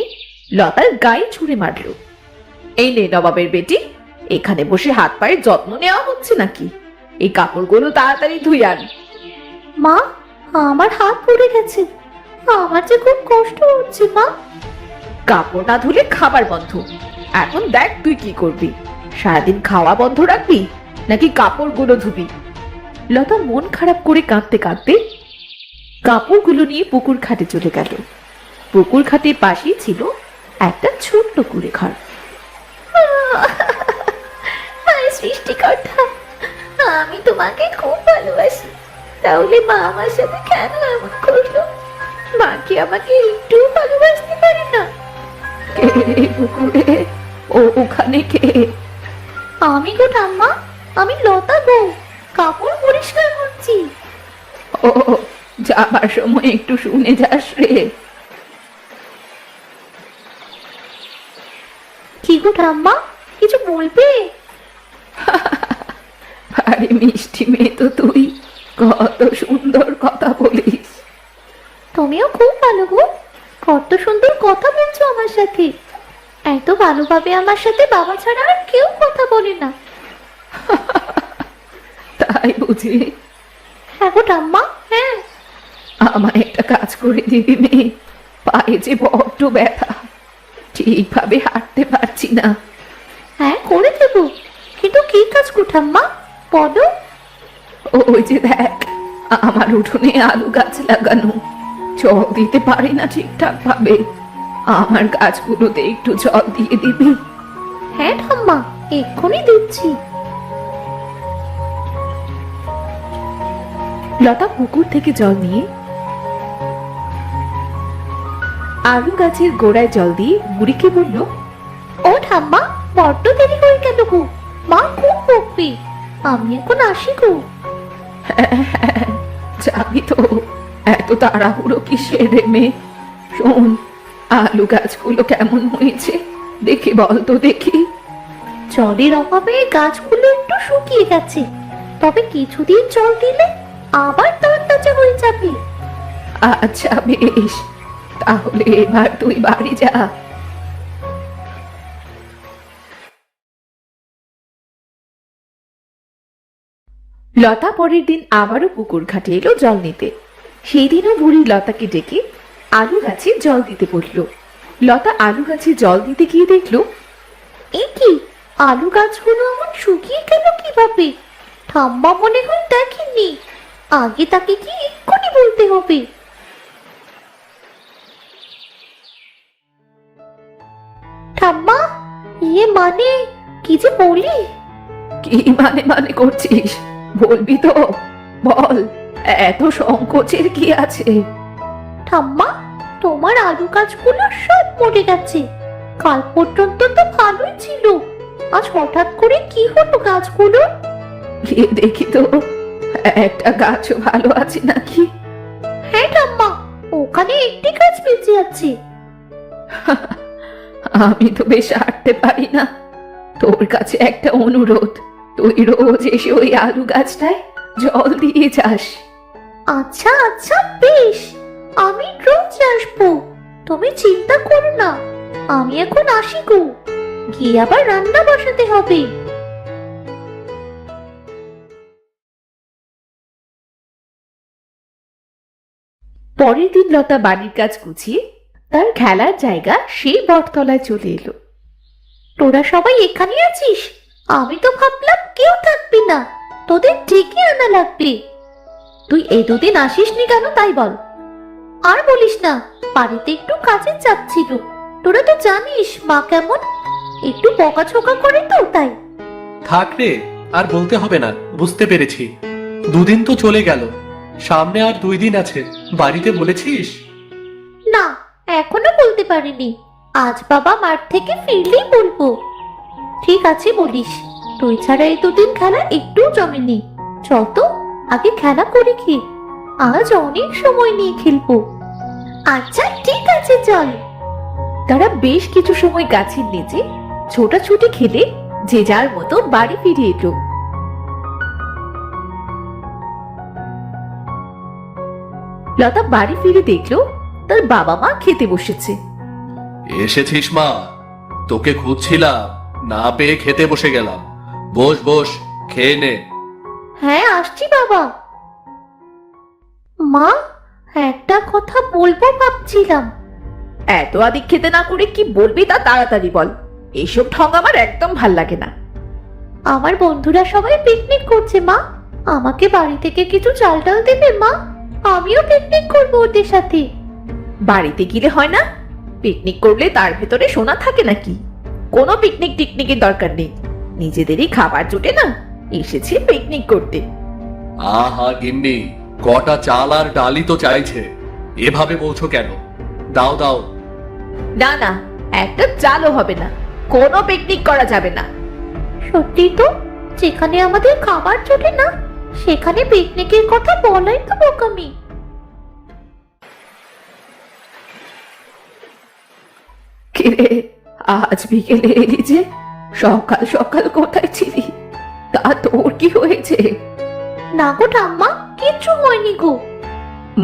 লতার গায়ে ছুঁড়ে মারল। এই নে নবাবের বেটি, এখানে বসে হাত পায়ের যত্ন নেওয়া হচ্ছে নাকি? এই কাপড়গুলো তাড়াতাড়ি ধুই আন। মা, আমার হাত পুড়ে গেছে, আমার যে খুব কষ্ট হচ্ছে মা। কাপড় না ধুলে খাবার বন্ধ। এখন দেখ তুই কি করবি, সারাদিন খাওয়া বন্ধ রাখবি নাকি কাপড়গুলো ধুবি? লতা মন খারাপ করে কাঁদতে কাঁদতে কাপড়গুলো নিয়ে পুকুর ঘাটে চলে গেল। পুকুর ঘাটের পাশেই ছিল একটা ছোট্ট কুঁড়ে ঘর। সৃষ্টিকর্তা, আমি তোমাকে খুব ভালোবাসি, তাহলে মা আমার সাথে কেন এমন করলো? মা কি আমাকে একটু ভালোবাসতে পারে না? কে রে পুকুরে? ওখানে কে? আমি গো ঠাম্মা, আমি লতা গো, কাপড় পরিষ্কার করছি। ও, যাবার সময় একটু শুনে যাস রে। কি গো ঠাম্মা, কিছু বলবে? আরে মিষ্টি মেয়ে তো তুই, কত সুন্দর কথা বলিস। তুমিও খুব ভালো গো, কত সুন্দর কথা বলছো আমার সাথে। এত ভালোভাবে আমার সাথে বাবা ছাড়া আর কেউ কথা বলে না। তাই বুঝি? হ্যাঁ গো ঠাম্মা, হ্যাঁ। আমায় একটা কাজ করে দিবি মেয়ে, পায়ে যে বড্ড ব্যথা, ঠিকভাবে হাঁটতে পারছি না। হ্যাঁ করে দেবো, কিন্তু কি কাজ গো ঠাম্মা, বলো। ওই যে দেখ, আমার উঠোনে আলু গাছ লাগানো, জল দিতে পারি না ঠিকঠাক ভাবে। আমার গাছগুলোতে একটু জল দিয়ে দিবি? হ্যাঁ ঠাম্মা, এক্ষুনি দিচ্ছি। লতা পুকুর থেকে জল নিয়ে আলু গাছের গোড়ায় জল দিয়ে বুড়িকে বলল, ও ঠাম্মা, বড্ড দেরি হয়ে গেল গো, মা খুব বকবে। আমি এখন আসি গো। যাবি তো? এত তাড়াহুড়ো কিসের রে মেয়ে? শোন, আলু গাছগুলো কেমন হয়েছে দেখে বল তো দেখি। জলের অভাবে গাছগুলো একটু শুকিয়ে গেছে, তবে কিছুদিন জল দিলে আবার তরতাজা হয়ে যাবে। আচ্ছা বেশ, তাহলে এবার তুই বাড়ি যা। লতা পরের দিন আবারও পুকুর ঘাটে এলো জল নিতে। সেই দিনও বুড়ি লতাকে ডেকে আলু গাছে জল দিতে বলল। লতা আলু গাছে জল দিতে গিয়ে দেখলো এ কি, আলু গাছগুলো আমার শুকিয়ে গেল কিভাবে? ঠাম্মা মনে হয় দেখেননি। আগে তাকে কি এক্ষুনি বলতে হবে। ঠাম্মা, মানে কি যে বলি? কি মানে করছিস? বলবি তো, বল। এত সংকোচের কি আছে? ঠাম্মা, তোমার আলু গাছগুলো সব মরে গেছে। কাল পর্যন্ত তো ভালোই ছিল, আজ হঠাৎ করে কি হলো গাছগুলো? গিয়ে দেখি তো একটা গাছও ভালো আছে নাকি। হ্যাঁ ঠাম্মা, ওখানে একটি গাছ বেঁচে আছে। আমি তো বেশ হাঁটতে পারি না। তোর কাছে একটা অনুরোধ, তুই রোজ এসে ওই আলু গাছটায় জল দিয়ে যাস। আচ্ছা আচ্ছা, বেশ, আমি রোজ আসবো। তুমি চিন্তা করো না, আমি এখন আসি গো। গিয়ে আবার রান্না বসাতে হবে। পরের দিন লতা বাড়ির কাজ গুছিয়ে তার খেলার জায়গা সেই বটতলায় চলে এলো। তোরা সবাই এখানে আছিস? আমি তো ভাবলাম কেউ থাকবি না, তোদের ডেকে আনা লাগবে। তুই এই দুদিন আসিসনি কেন তাই বল। আর বলিস না, বাড়িতে একটু কাজের চাপ ছিল। তোরা তো জানিস মা কেমন, একটু বকাঝকা করে তো তাই। থাক রে, আর বলতে হবে না, বুঝতে পেরেছি। দুদিন তো চলে গেল, সামনে আর 2 দিন আছে। বাড়িতে বলেছিস? না, এখনো বলতে পারিনি। আজ বাবা মাঠ থেকে ফিরলেই বলবো। ঠিক আছে বলিস, তুই ছাড়া এই দুদিন খেলা একটু জমেনি। চল তো আগে খেলা করি কি, আজ অনেক সময় নিয়ে খেলবো। আচ্ছা ঠিক আছে, চল। তারা বেশ কিছু সময় গাছের নিচে ছোটাছুটি খেলে যে যার মতো বাড়ি ফিরে এলো। লতা বাড়ি ফিরে দেখলো তার বাবা মা খেতে বসেছে। এসেছিস মা? তোকে খুঁজছিলাম, না পেয়ে খেতে বসে গেলাম। বস বস, খেয়ে নে। হ্যাঁ আসছি বাবা। মা, একটা কথা বলবো ভাবছিলাম। এত আদিক খেতে না করে কি বলবি তা তাড়াতাড়ি বল। এইসব ঠং আমার একদম ভাল লাগে না। আমার বন্ধুরা সবাই পিকনিক করছে মা, আমাকে বাড়ি থেকে কিছু চাল ডাল দেবে মা? আমিও পিকনিক করবো ওদের সাথে। বাড়িতে গেলে হয় না? পিকনিক করলে তার ভেতরে সোনা থাকে নাকি? কোনো পিকনিক টিকনিকের দরকার নেই, নিজেদেরই খাবার জোটে না, এসেছি পিকনিক করতে। আহা গিন্নি, কটা চাল আর ডালি তো চাইছে, এভাবে বলছো কেন? দাও দাও। না না, একটা চালও হবে না, কোনো পিকনিক করা যাবে না। সত্যি তো, যেখানে আমাদের খাবার জোটে না সেখানে পিকনিকের কথা বলাই তো বোকামি। কিরে, আজ বিকেলে এলি যে? সকাল সকাল কোথায় ছিলি? তা তোর কি হয়েছে? না গো ঠাম্মা, কিচ্ছু হয়নি গো।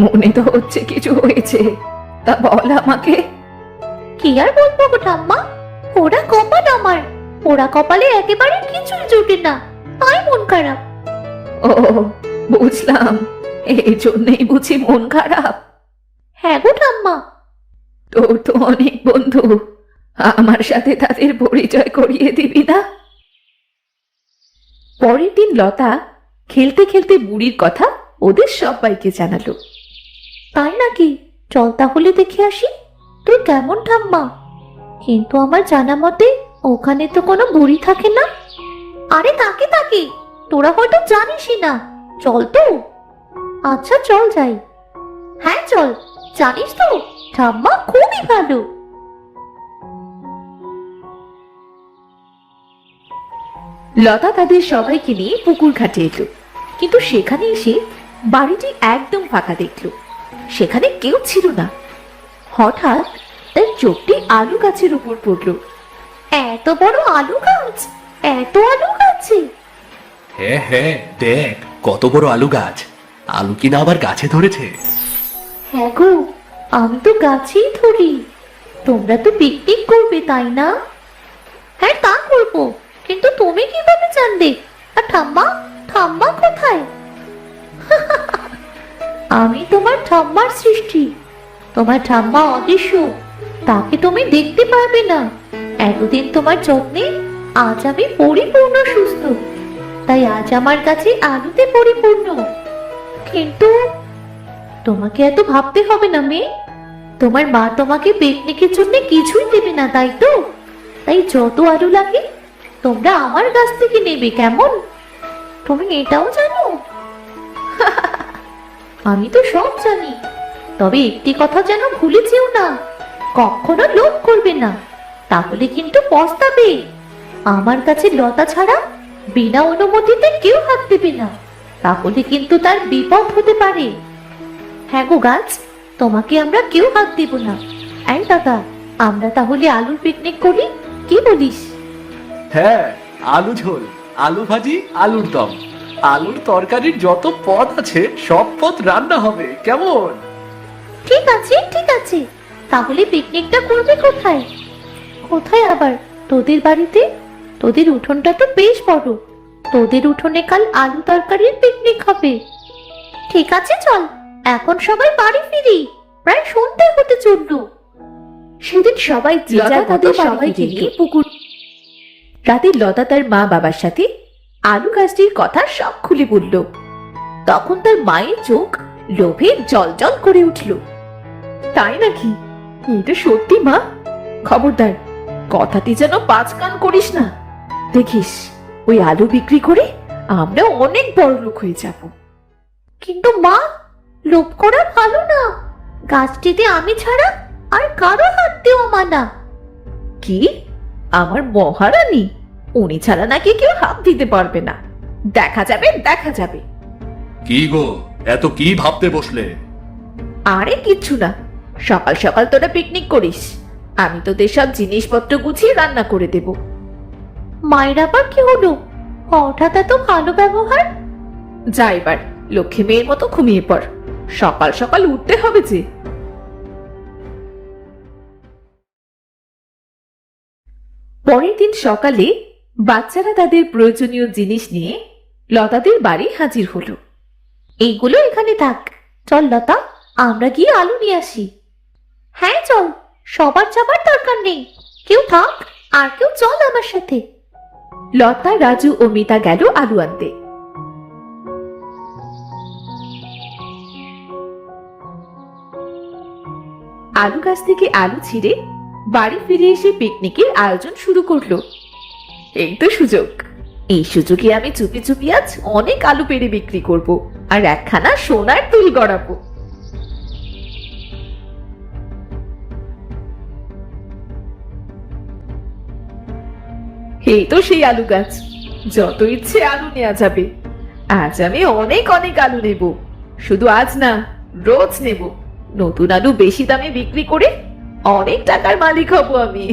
মনে তো হচ্ছে কিছু হয়েছে, তা বল আমাকে। কি আর বলবো গো ঠাম্মা, ওরা কপাল আমার, ওরা কপালে একেবারে কিছুই জোটে না, তাই মন খারাপ। ও বুঝলাম, এই জন্যই বুঝি মন খারাপ। হ্যাঁ গো ঠাম্মা। তোর তো অনেক বন্ধু, আমার সাথে তাদের পরিচয় করিয়ে দিবি না? পরের দিন লতা খেলতে খেলতে বুড়ির কথা ওদের সবাইকে জানালো। তাই নাকি? চল তাহলে দেখে আসি তুই কেমন ঠাম্মা। কিন্তু আমার জানা মতে ওখানে তো কোনো বুড়ি থাকে না। আরে তাকে তাকে, তোরা হয়তো জানিসই না, চল তো। আচ্ছা চল যাই। হ্যাঁ চল, জানিস তো ঠাম্মা খুবই ভালো। লতা তাদের সবাইকে নিয়ে পুকুর ঘাটে এলো, কিন্তু সেখানে এসে বাড়িটি একদম ফাঁকা দেখলো। সেখানে কেউ ছিল না। হঠাৎ তার চোখটি আলু গাছের উপর পড়লো। এত বড় আলু গাছ, এত আলু গাছে। হ্যাঁ হ্যাঁ, দেখ কত বড় আলু গাছ। আলু কিনা আবার গাছে ধরেছে। হ্যাঁ গো, আমি তো গাছেই ধরি। তোমরা তো পিকনিক করবে তাই না? হ্যাঁ তা করবো, কিন্তু তুমি কিভাবে জানলে? আর ঠাম্মা, ঠাম্মা কোথায়? আমি তোমার ঠাম্মার সৃষ্টি। তোমার ঠাম্মা অদৃশ্য, তাকে তুমি দেখতে পারবে না। এতদিন তোমার যত্নে আজ আমি পরিপূর্ণ সুস্থ, তাই আজ আমার কাছে আলুতে পরিপূর্ণ। কিন্তু তোমাকে এত ভাবতে হবে না মেয়ে, তোমার মা তোমাকে পিকনিকের জন্য কিছুই দেবে না, তাই তো? তাই যত আলু লাগে তোমরা আমার কাছ থেকে নেবে, কেমন? তুমি এটাও জানো? আমি তো সব জানি, তবে একটি কথা যেন ভুলে যেও না, কখনো লোভ করবে না, তাহলে কিন্তু পস্তাবে। আমার কাছে লতা ছাড়া বিনা অনুমতিতে কেউ হাত দেবে না, তাহলে কিন্তু তার বিপদ হতে পারে। হ্যাঁ গো গাছ, তোমাকে আমরা কেউ হাত দেব না। এই দাদা, আমরা তাহলে আলুর পিকনিক করি, কি বলিস? হ্যাঁ, আলু ঝোল, আলু ভাজি, আলুর দম, আলুর তরকারির যত পদ আছে সব পদ রান্না হবে, কেমন? ঠিক আছে ঠিক আছে, তাহলে পিকনিকটা করবে কোথায়? কোথায় আবার? তোদের বাড়িতে? তোদের উঠোনটা তো বেশ বড়, তোদের উঠোনে কাল আলু তরকারির পিকনিক হবে। ঠিক আছে চল, এখন সবাই বাড়ি ফিরি, প্রায় সন্ধ্যা হতে চললো। সেদিন সবাই যে যার মতো সবাইকে নিয়ে পুকুর। রাতে লতা তার মা বাবার সাথে আলু গাছটির কথা সব খুলে বলল। তখন তার মায়ের চোখ লোভে জল করে উঠল। তাই নাকি? এটা সত্যি মা? খবরদার, কথাটি যেন পাঁচ কান করিস না। দেখিস, ওই আলু বিক্রি করে আমরা অনেক বড় লোক হয়ে যাব। কিন্তু মা, লোভ করা ভালো না, গাছটিতে আমি ছাড়া আর কারো হাত দেওয়া মানা। কি? আমার মহারানী? উনি ছাড়া নাকি কেউ হাত দিতে পারবে না? দেখা যাবে দেখা যাবে। কি গো, এত কি ভাবতে বসলে? আরে কিচ্ছু না, সকাল সকাল তোরা পিকনিক করিস, আমি তোদের সব জিনিসপত্র গুছিয়ে রান্না করে দেব। মায়ের আবার কি হলো? হঠাৎ এত ভালো ব্যবহার? যা এবার লক্ষ্মী মেয়ের মতো ঘুমিয়ে পড়, সকাল সকাল উঠতে হবে যে। পরের দিন সকালে বাচ্চারা তাদের প্রয়োজনীয় জিনিস নিয়ে লতাদের বাড়ি হাজির হলো। এইগুলো এখানে থাক, চল লতা, আমরা গিয়ে আলু নিয়ে আসি। হ্যাঁ চল, সবার যাবার দরকার নেই, কেউ থাক আর কেউ চল আমার সাথে। লতা, রাজু ও মিতা গেল আলু আনতে। আলু গাছ থেকে আলু ছিঁড়ে বাড়ি ফিরে এসে পিকনিকের আয়োজন শুরু করলো। এই তো সুযোগ, এই সুযোগে আমি চুপি চুপি আজ অনেক আলু পেড়ে বিক্রি করব আর একখানা সোনার দুল গড়াবো। এই তো সেই আলু গাছ, যত ইচ্ছে আলু নেওয়া যাবে। আজ আমি অনেক অনেক আলু নেব, শুধু আজ না, রোজ নেব। নতুন আলু বেশি দামে বিক্রি করে অনেক টাকার মালিক হব আমি।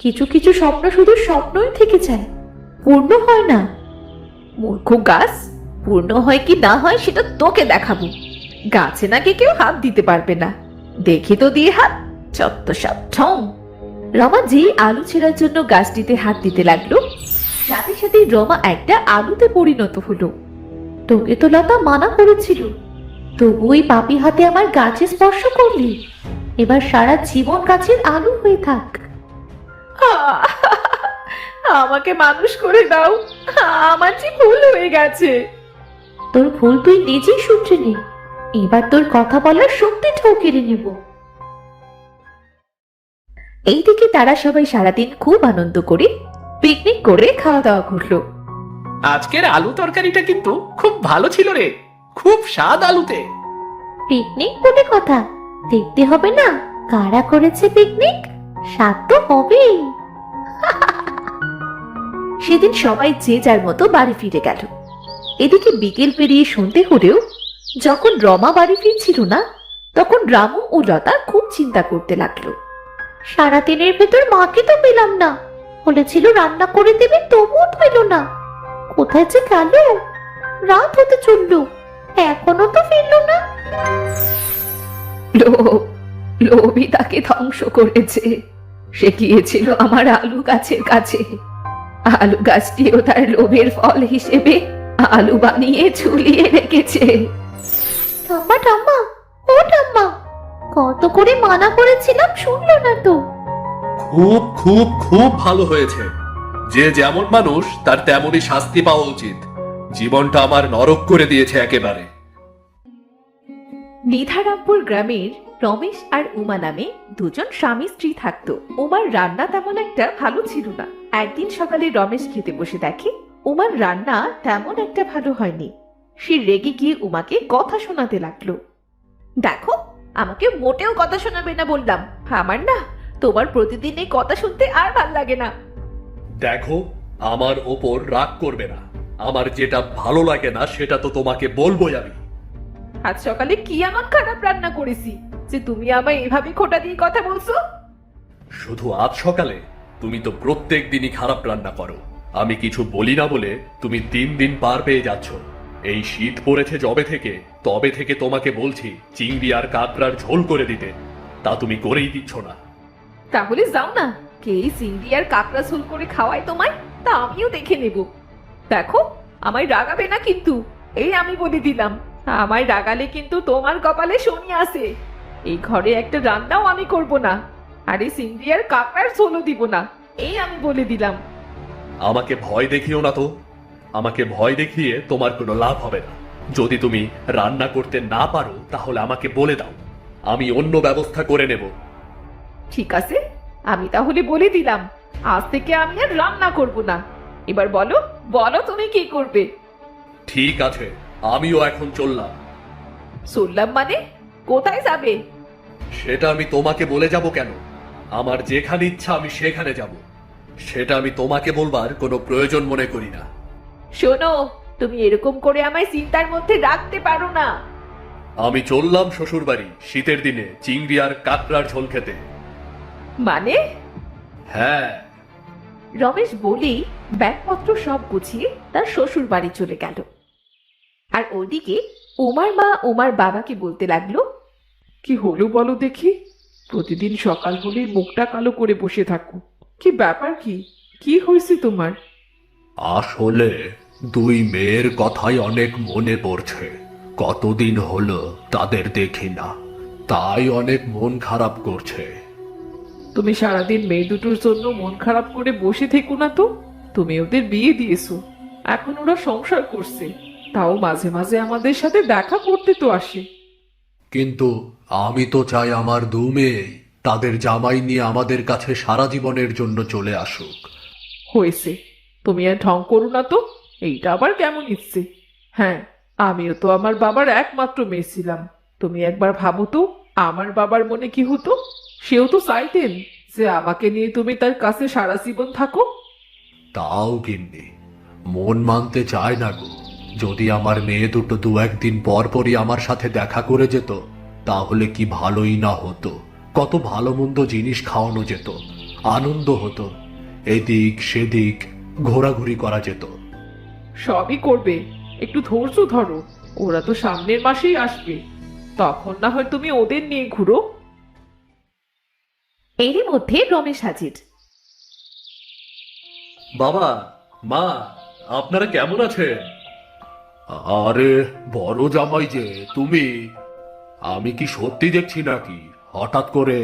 কিছু কিছু স্বপ্ন শুধু স্বপ্নই থেকে যায়, পূর্ণ হয় না। মূর্খ গাছ, পূর্ণ হয় কি না হয় সেটা তোকে দেখাবো। গাছে নাকি কেউ হাত দিতে পারবে না, দেখি তো দিয়ে হাত, চত্ব সব ঠং। রমা যে আলু ছেঁড়ার জন্য গাছটিতে হাত দিতে লাগলো, সাথে সাথে রমা একটা আলুতে পরিণত হলো। তোকে তো লতা মানা করেছিল, তবু ওই পাপি হাতে আমার গাছে স্পর্শ করলি। এবার সারা জীবন গাছের আলু হয়ে থাক। আমাকে মানুষ করে দাও, আমার যে ভুল হয়ে গেছে। তোর ভুল তুই নিজেই শুনতে নে, এবার তোর কথা বলার শক্তি কেড়ে নেব। এইদিকে তারা সবাই সারাদিন খুব আনন্দ করে পিকনিক করে খাওয়া দাওয়া করলো। আজকের আলু তরকারিটা কিন্তু খুব ভালো ছিল রে, খুব স্বাদ আলুতে। পিকনিক বলে কথা, দেখতে হবে না কারা করেছে পিকনিক, স্বাদ তো হবেই। সেদিন সবাই যে যার মতো বাড়ি ফিরে গেল। এদিকে বিকেল পেরিয়ে সন্ধে হলেও যখন রমা বাড়ি ফিরছিল না, তখন রামু ও লতা খুব চিন্তা করতে লাগলো। সারাদিনের ভেতর মাকে তো পেলাম না, বলেছিল রান্না করে দেবে, তবুও তো এলো না। কোথায় যে গেল? রাত হতে চললো, এখনো তো ফিরলো না। লোভই তাকে ধ্বংস করেছে। সে গিয়েছিল আমার আলু গাছের কাছে, আলু গাছটিও তার লোভের ফল হিসেবে আলু বানিয়ে ঝুলিয়ে রেখেছে। ঠাম্মা ঠাম্মা, ও কত করে মানা করেছিলাম, শুনলো না তো। খুব খুব খুব ভালো হয়েছে। যে যেমন মানুষ তার তেমনই শাস্তি পাওয়া উচিত। জীবনটা আমার নরক করে দিয়েছে একেবারে। নিধারামপুর গ্রামের রমেশ আর উমা নামে দুজন স্বামী স্ত্রী থাকতো। উমার রান্না তেমন একটা ভালো ছিল না। একদিন সকালে রমেশ খেতে বসে দেখে উমার রান্না তেমন একটা ভালো হয়নি। সে রেগে গিয়ে উমাকে কথা শোনাতে লাগলো। দেখো, আমাকে মোটেও কথা শোনাবে না বললাম। আমার না তোমার প্রতিদিন এই কথা শুনতে আর ভাল লাগে না। দেখো, আমার ওপর রাগ করবে না। আমার যেটা ভালো লাগে না সেটা তো তোমাকে বলবোই আমি। আজ সকালে কি এমন খারাপ রান্না করেছি যে তুমি আমায় এভাবে খোঁটা দিয়ে কথা বলছো? শুধু আজ সকালে? তুমি তো প্রত্যেক দিনই খারাপ রান্না করো। আমি কিছু বলি না বলে তুমি 3 দিন পার পেয়ে যাচ্ছ। এই শীত পড়েছে যবে থেকে, তবে থেকে তোমাকে বলছি চিংড়ি আর কাঁকড়ার ঝোল করে দিতে, তা তুমি করেই দিচ্ছ না। তাহলে যাও না, কে এই চিংড়ি আর কাঁকড়া ঝোল করে খাওয়ায় তোমায়, তা আমিও দেখে নেব। দেখো, আমায় রাগাবে না কিন্তু, এই আমি বলে দিলাম। আমায় রাগালে কিন্তু তোমার কপালে শনি আছে। এই ঘরে একটা রান্নাও আমি করব না, আর এই চিংড়ি আর কাঁকড়ার ঝোলও দিব না, এই আমি বলে দিলাম। আমাকে ভয় দেখিও না তো। আমাকে ভয় দেখিয়ে তোমার কোনো লাভ হবে না। যদি তুমি রান্না করতে না পারো তাহলে আমাকে বলে দাও, আমি অন্য ব্যবস্থা করে নেব। ঠিক আছে, আমি তাহলে বলে দিলাম, আজ থেকে আমি আর রান্না করব না। এবার বলো বলো তুমি কি করবে? ঠিক আছে, আমিও এখন চললাম। শুনলাম মানে? কোথায় যাবে? সেটা আমি তোমাকে বলে যাব কেন? আমার যেখানে ইচ্ছা আমি সেখানে যাব। সেটা আমি তোমাকে বলবার কোনো প্রয়োজন মনে করি না। শোনো, তুমি এরকম করে আমায় চিন্তার মধ্যে রাখতে পারো না। আমি চললাম শ্বশুরবাড়ি শীতের দিনে চিংড়ি আর কাঁকড়ার ঝোল খেতে। মানে? হ্যাঁ। রমেশ বলেই ব্যাগপত্র সব গুছিয়ে তার শ্বশুর বাড়ি চলে গেল। আর ওদিকে উমার মা উমার বাবাকে বলতে লাগলো, কি হলো বলো দেখি? প্রতিদিন সকাল হলে মুখটা কালো করে বসে থাকো। কি ব্যাপার? কি কি হয়েছে তোমার? আসলে 2 মেয়ের কথাই অনেক মনে পড়ছে। কতদিন হলো তাদের দেখি না, তাই অনেক মন খারাপ করছে। তুমি সারাদিন মেয়ে দুটোর জন্য মন খারাপ করে বসে থেকো না তো। তুমি ওদের বিয়ে দিয়েছো, এখন ওরা সংসার করছে, তাও মাঝে মাঝে আমাদের সাথে দেখা করতে তো আসে। কিন্তু আমি তো চাই আমার 2 মেয়ে তাদের জামাই নিয়ে আমাদের কাছে সারা জীবনের জন্য চলে আসুক। হয়েছে, তুমি আর ঢং করো না তো। এইটা আবার কেমন ইচ্ছে? হ্যাঁ, আমিও তো আমার বাবার একমাত্র মেয়ে ছিলাম। তুমি একবার ভাবো তো, আমার বাবার মনে কি হতো? সেও তো চাইতেন যে আমাকে নিয়ে তুমি তার কাছে সারা জীবন থাকো। তাও গিন্নি, মন মানতে চায় না গো। যদি আমার মেয়ে দুটো 2-1 দিন পর পরই আমার সাথে দেখা করে যেত তাহলে কি ভালোই না হতো। কত ভালো মন্দ জিনিস খাওয়ানো যেত, আনন্দ হতো, এদিক সেদিক ঘোরাঘুরি করা যেত। সবই করবে, একটু ধৈর্য ধরো। ওরা তো সামনের মাসেই আসবে, তখন না হয় তুমি ওদের নিয়ে ঘুরো। এরই মধ্যে রমেশ হাজির। বাবা, মা, আপনারা কেমন আছেন? আরে বড় জামাই যে তুমি, আমি কি সত্যি দেখছি নাকি হঠাৎ করে?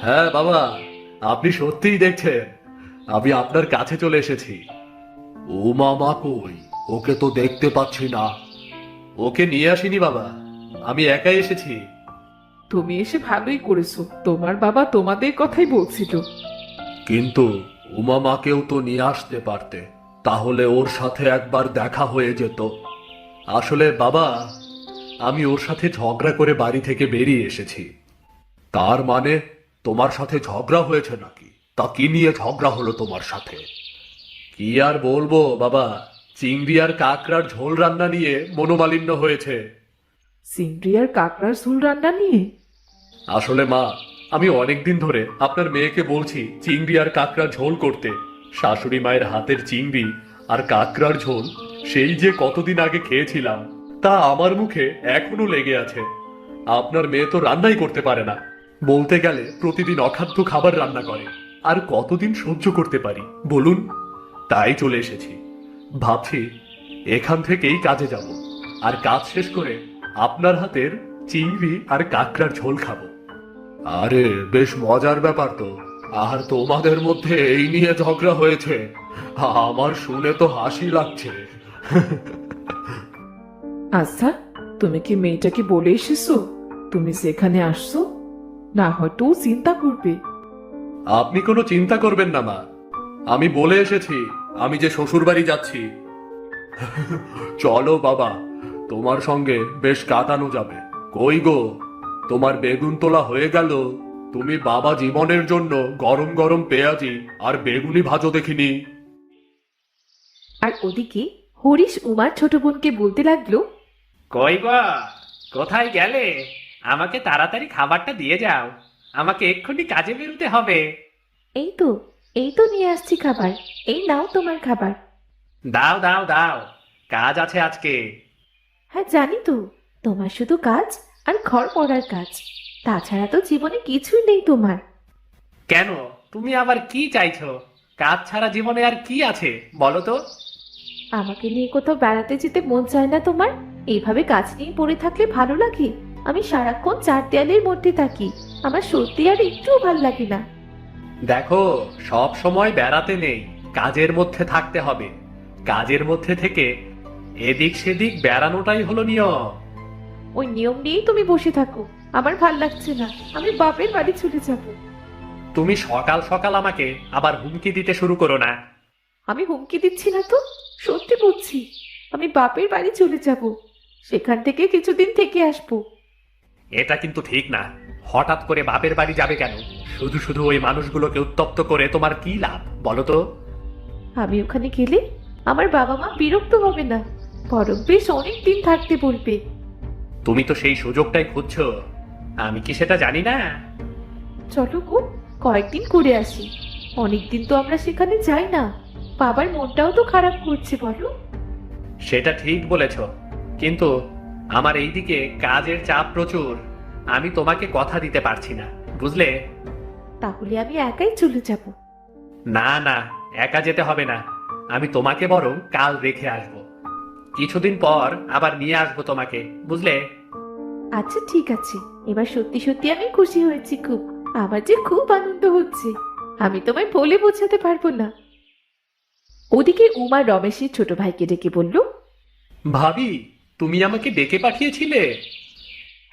হ্যাঁ বাবা, আপনি সত্যিই দেখছেন। আমি আপনার কাছে চলে এসেছি। ও মামা কই? ওকে তো দেখতে পাচ্ছি না। ওকে নিয়ে আসিনি বাবা, আমি একাই এসেছি। তুমি এসে ভালোই করেছো, তোমার বাবা তোমাদের কথাই বলছিল। কিন্তু উমা মাকেও তো নিয়ে আসতে পারতে, তাহলে ওর সাথে একবার দেখা হয়ে যেত। আসলে বাবা, আমি ওর সাথে ঝগড়া করে বাড়ি থেকে বেরিয়ে এসেছি। তার মানে তোমার সাথে ঝগড়া হয়েছে নাকি? তা কি নিয়ে ঝগড়া হলো তোমার সাথে? কি আর বলবো বাবা, চিংড়ি আর কাঁকড়ার ঝোল রান্না নিয়ে মনোমালিন্য হয়েছে। চিংড়ি আর কাঁকড়ার ঝোল রান্না নিয়ে? আসলে মা, আমি অনেকদিন ধরে আপনার মেয়েকে বলছি চিংড়ি আর কাঁকড়া ঝোল করতে। শাশুড়ি মায়ের হাতের চিংড়ি আর কাঁকড়ার ঝোল সেই যে কতদিন আগে খেয়েছিলাম, তা আমার মুখে এখনো লেগে আছে। আপনার মেয়ে তো রান্নাই করতে পারে না, বলতে গেলে প্রতিদিন অখাদ্য খাবার রান্না করে। আর কতদিন সহ্য করতে পারি বলুন? তাই চলে এসেছি। ভাবছি এখান থেকেই কাজে যাব, আর কাজ শেষ করে আপনার হাতের চিংড়ি আর কাঁকড়ার ঝোল খাবো। আরে বেশ মজার ব্যাপার তো। আর তোমাদের মধ্যে এই নিয়ে ঝগড়া হয়েছে, আমার শুনে তো হাসি লাগছে। আচ্ছা, তুমি কি মেয়েটাকে বলে এসেছো তুমি সেখানে আসছো? না হয়তো ও চিন্তা করবে। আপনি কোনো চিন্তা করবেন না মা, আমি বলে এসেছি আমি যে শ্বশুর বাড়ি যাচ্ছি। চলো বাবা, তোমার সঙ্গে বেশ কাটানো যাবে। কই গো, তোমার বেগুন তোলা হয়ে গেল? তুমি বাবা জীবনের জন্য গরম গরম পেঁয়াজি আর বেগুনি ভাজো দেখিনি। আর ওদিকে হরিশ উমার ছোট বোনকে বলতে লাগলো, কই গো, কোথায় গেলে? আমাকে তাড়াতাড়ি খাবারটা দিয়ে যাও, আমাকে এক্ষুনি কাজে বেরোতে হবে। এই তো নিয়ে আসছি খাবার, এই নাও তোমার খাবার। দাও দাও দাও, কাজ আছে আজকে। হ্যাঁ জানি তো, তোমার শুধু কাজ আর ঘর পড়ার কাজ, তাছাড়া তো জীবনে কিছুই নেই তোমার। কেন, তুমি আবার কি চাইছো? কাজ ছাড়া জীবনে আর কি আছে বলো তো? আমাকে নিয়ে কোথাও বেড়াতে যেতে মন চায় না তোমার? এইভাবে কাজ নিয়ে পড়ে থাকলে ভালো লাগে? আমি সারাক্ষণ চার দেয়ালের মধ্যে থাকি, আমার সত্যি আর একটুও ভালো লাগে না। দেখো, সব সময় বেড়াতে নেই, কাজের মধ্যে থাকতে হবে। কাজের মধ্যে থেকে এদিক সেদিক বেড়ানোটাই হলো নিয়ম। ওই নিয়ম নিয়েই তুমি বসে থাকো, আমার ভাল লাগছে না, আমি বাপের বাড়ি চলে যাব। তুমি সকাল সকাল আমাকে আবার হুমকি দিতে শুরু করো না। আমি হুমকি দিচ্ছি না তো, সত্যি বলছি, আমি বাপের বাড়ি চলে যাব, সেখান থেকে কিছুদিন থেকে আসবো। এটা কিন্তু ঠিক না। হঠাৎ করে বাপের বাড়ি যাবে কেন? শুধু শুধু ওই মানুষগুলোকে উত্তপ্ত করে তোমার কি লাভ বলো তো? আমি ওখানে গেলে আমার বাবা মা বিরক্ত হবে না, বরং বেশ অনেক দিন থাকতে বলবে। তুমি তো সেই সুযোগটাই খুঁজছো, আমি কি সেটা জানি না? চলো গো, কয়েকদিন করে আসি, অনেকদিন তো আমরা সেখানে যাই না, বাবার মনটাও তো খারাপ করছে বলো। সেটা ঠিক বলেছ, কিন্তু আমার এইদিকে কাজের চাপ প্রচুর, আমি তোমাকে কথা দিতে পারছি না, বুঝলে? তাহলে আমি একাই চলে যাব। না না, একা যেতে হবে না, আমি তোমাকে বরং কাল রেখে আসব। কিছুদিন পর আবার নিয়ে আসবো তোমাকে, বুঝলে? আচ্ছা ঠিক আছে, এবার সত্যি সত্যি আমি খুশি হয়েছি খুব, আমার যে খুব আনন্দ হচ্ছে, আমি তোমায় বলে বোঝাতে পারবো না। ওদিকে উমা রমেশের ছোট ভাইকে ডেকে বলল, ভাবি, তুমি আমাকে ডেকে পাঠিয়েছিলে?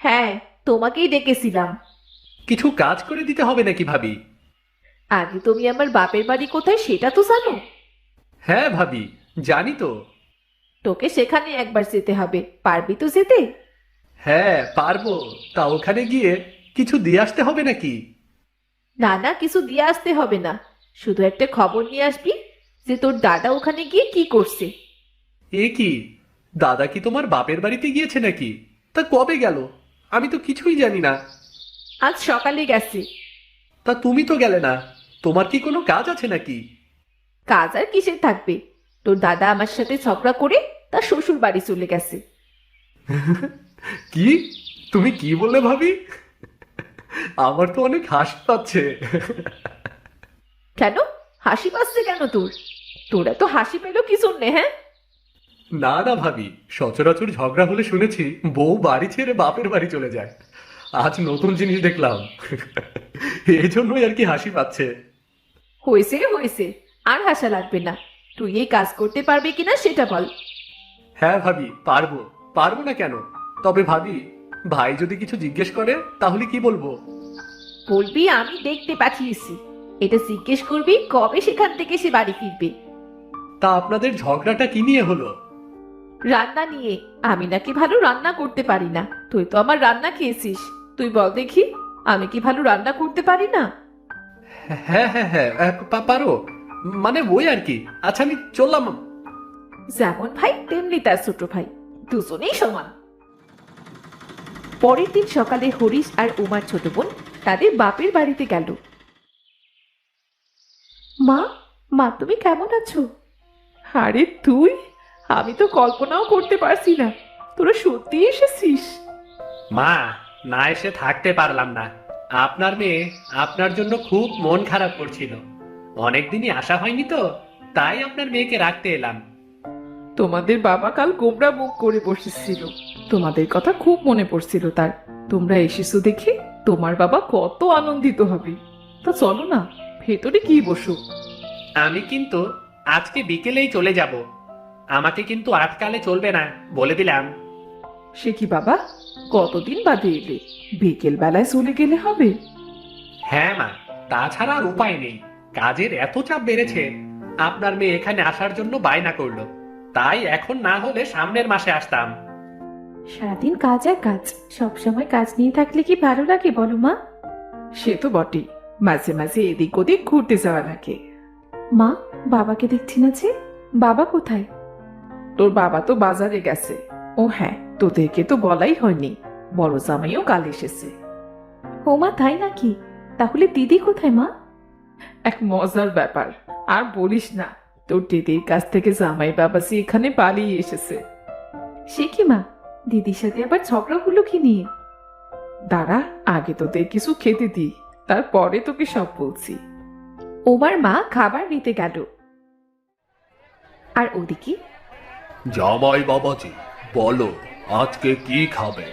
হ্যাঁ, তোমাকেই ডেকেছিলাম। কিছু কাজ করে দিতে হবে নাকি ভাবি? আগে তুমি আমার বাপের বাড়ি কোথায় সেটা তো জানো? হ্যাঁ ভাবি, জানি তো। তোকে সেখানে একবার যেতে হবে, পারবি তো যেতে? হ্যাঁ পারবো, তা ওখানে গিয়ে কিছু দিয়ে আসতে হবে নাকি? না না, কিছু দিয়ে আসতে হবে না, শুধু একটা খবর নিয়ে আসবি যে তোর দাদা ওখানে গিয়ে কি করছে। এ কি, দাদা কি তোমার বাপের বাড়িতে গিয়েছে নাকি? তা কবে গেল? আমি তো কিছুই জানি না। আজ সকালে গেছে। তা তুমি তো গেলে না, তোমার কি কোনো কাজ আছে নাকি? কাজ আর কিসের থাকবে, তোর দাদা আমার সাথে ঝগড়া করে তার শ্বশুর বাড়ি চলে গেছে। কি, তুমি কি বললে ভাবি? আমার তো অনেক হাসি পাচ্ছে। কেন হাসি পাচ্ছে কেন তোর? তোরা তো হাসি পেলো কি শুনলে? হ্যাঁ, না না ভাবি, সচরাচর ঝগড়া হলে শুনেছি বউ বাড়ি ছেড়ে বাপের বাড়ি চলে যায়, আজ নতুন জিনিস দেখলাম, এই জন্যই আর কি হাসি পাচ্ছে। হয়েছে হয়েছে, আর হাসা লাগবে না, তুই এই কাজ করতে পারবি কিনা সেটা বল। হ্যাঁ ভাবি, পারবো, পারবো না কেন? তবে ভাবি, ভাই যদি কিছু জিজ্ঞেস করে তাহলে কি বলবো? বলবি আমি দেখতে পাঠিয়েছি, এটা জিজ্ঞেস করবি কবে সেখান থেকে সে বাড়ি ফিরবে। তা আপনাদের ঝগড়াটা কি নিয়ে হলো? রান্না নিয়ে, আমি নাকি ভালো রান্না করতে পারি না, তুই তো আমার রান্না খেয়েছিস, তুই বল দেখি আমি কি ভালো রান্না করতে পারি না? হ্যাঁ হ্যাঁ হ্যাঁ, পারো, মানে ওই আর কি। আচ্ছা আমি চললাম। যেমন ভাই তেমনি তার ছোট ভাই, দুজনেই সমান। পরের দিন সকালে হরিশ আর উমার ছোট বোন তাদের বাপের বাড়িতে গেল। মা, মা তুমি কেমন আছো? আরে তুই, আমি তো কল্পনাও করতে পারছি না তোরা সত্যি এসেছিস। মা, না এসে থাকতে পারলাম না, আপনার মেয়ে আপনার জন্য খুব মন খারাপ করছিল, অনেকদিনই আসা হয়নি তো, তাই আপনার মেয়েকে রাখতে এলাম। তোমাদের বাবা কাল গোমরা মুখ করে বসেছিল, তোমাদের কথা খুব মনে পড়ছিল তার। তোমরা এসেছো দেখে তোমার বাবা কত আনন্দিত হবে। তো চলো না, ভেতরে কি বসো। আমি কিন্তু আজকে বিকেলেই চলে যাব। আমাকে কিন্তু আটকালে চলবে না, বলে দিলাম। সে কি বাবা, কতদিন বাদে এলে? বিকেল বেলায় চলে গেলে হবে? হ্যাঁ মা, তাছাড়া আর উপায় নেই। কাজের এত চাপ বেড়েছে, আপনার মেয়ে এখানে আসার জন্য বায়না করলো। তাই এখন না হলে সামনের মাসে আসতাম। সারাদিন কাজ আর কাজ, সবসময় কাজ নিয়ে থাকলে কি ভালো লাগে বলো মা? সে তো বটেই, মাঝে মাঝে এদিক ওদিক ঘুরতে যাওয়া লাগে। মা, বাবাকে দেখছি না যে, বাবা কোথায়? তোর বাবা তো বাজারে গেছে। ও হ্যাঁ, তোদেরকে তো বলাই হয়নি, বড় জামাইও কাল এসেছে। ও মা, তাই নাকি? তাহলে দিদি কোথায় মা? এক মজার ব্যাপার, আর বলিস না। তোর দিদির কাছ থেকে জামাই বাবাজি এখানে পালিয়ে এসেছে। সে কি মা, দিদির সাথে আবার ঝগড়া হলো কি নিয়ে? দাঁড়া, আগে তোদের কিছু খেতে দি, তারপরে তোকে সব বলছি। উমার মা খাবার নিতে গেল। আর ওদিকে জামাই বাবাজি, বলো আজকে কি খাবে,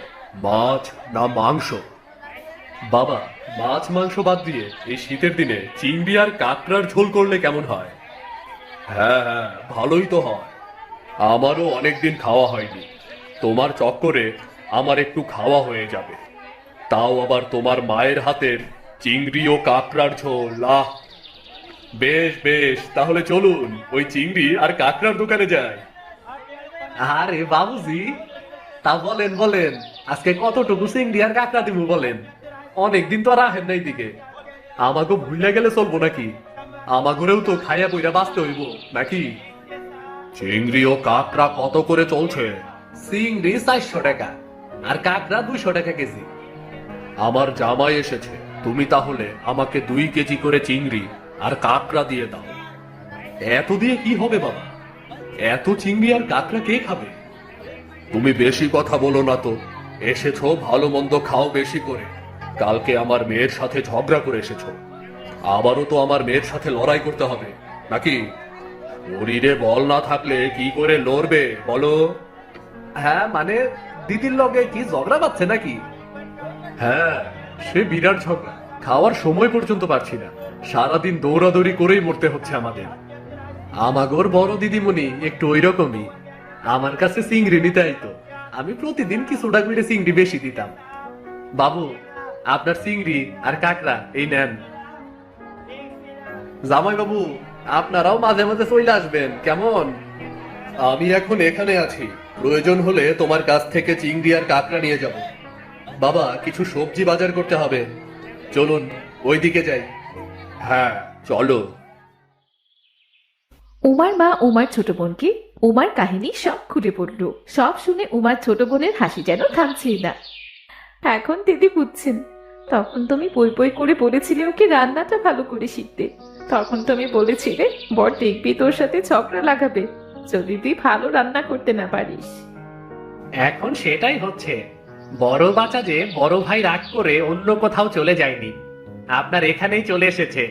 মাছ না মাংস? বাবা, মাছ মাংস বাদ দিয়ে এই শীতের দিনে চিংড়ি আর কাঁকড়ার ঝোল করলে কেমন হয়? হ্যাঁ হ্যাঁ, ভালোই তো হয়। আমারও অনেকদিন খাওয়া হয়নি। তোমার চক্করে আমার একটু খাওয়া হয়ে যাবে। তাও আবার তোমার মায়ের হাতের চিংড়ি ও কাঁকড়ার ঝোল। আহ, বেশ বেশ, তাহলে চলুন ওই চিংড়ি আর কাঁকড়ার দোকানে যাই। আরে বাবুজি, তা বলেন বলেন, আজকে কতটুকু চিংড়ি আর কাঁকড়া দিব বলেন? অনেকদিন তো আর আহেন নাই দিকে। আমাকে ভুলে গেলে চলবো নাকি? আমাগরেও তো খাইয়া বইরা বাঁচতে হইব নাকি? চিংড়ি ও কাঁকড়া কত করে চলছে? চিংড়ি 400 টাকা আর কাঁকড়া 200 টাকা কেজি। আমার জামাই এসেছে, তুমি তাহলে আমাকে 2 কেজি করে চিংড়ি আর কাঁকড়া দিয়ে দাও। এত দিয়ে কি হবে বাবা? এত চিংড়ি আর কাঁকড়া কে খাবে? তুমি বেশি কথা বলো না তো। এসেছো ভালো মন্দ খাও বেশি করে। কালকে আমার মেয়ের সাথে ঝগড়া করে এসেছো, আবারও তো আমার মেয়ের সাথে লড়াই করতে হবে নাকি? শরীরে বল না থাকলে কি করে লড়বে বলো? হ্যাঁ মানে, দিদির লগে কি ঝগড়া পাচ্ছে নাকি? হ্যাঁ, সে বিরাট ঝগড়া। খাওয়ার সময় পর্যন্ত পারছি না, সারাদিন দৌড়াদৌড়ি করেই মরতে হচ্ছে আমাদের। আমাগোর বড় দিদিমণি একটু ওই রকমই। আমার কাছে চিংড়ি নিতে আইতো, আমি প্রতিদিন কিছুটা করে চিংড়ি বেশি দিতাম। বাবু, আপনার চিংড়ি আর কাঁকড়া এই নেন। জামাই বাবু, আপনারাও মাঝে মাঝে চলে আসবেন কেমন? আমি এখন এখানে আছি, প্রয়োজন হলে তোমার কাছ থেকে চিংড়ি আর কাঁকড়া নিয়ে যাব। বাবা, কিছু সবজি বাজার করতে হবে, চলুন ওইদিকে যাই। হ্যাঁ চলো। উমার মা উমার ছোট বোনকে উমার কাহিনী সব খুলে পড়ল। সব শুনে উমার ছোট বোনের হাসি যেন থামছেই না। এখন দিদি বুঝছেন, তখন তুমি পই পই করে বলেছিলে ওকে রান্নাটা ভালো করে শিখতে। তখন তুমি বলেছিলে বর দেখবি তোর সাথে ঝগড়া লাগাবে যদি তুই ভালো রান্না করতে না পারিস। এখন সেটাই হচ্ছে। বড় বাচ্চা যে বড় ভাই রাগ করে অন্য কোথাও চলে যায়নি, আপনার এখানেই চলে এসেছে।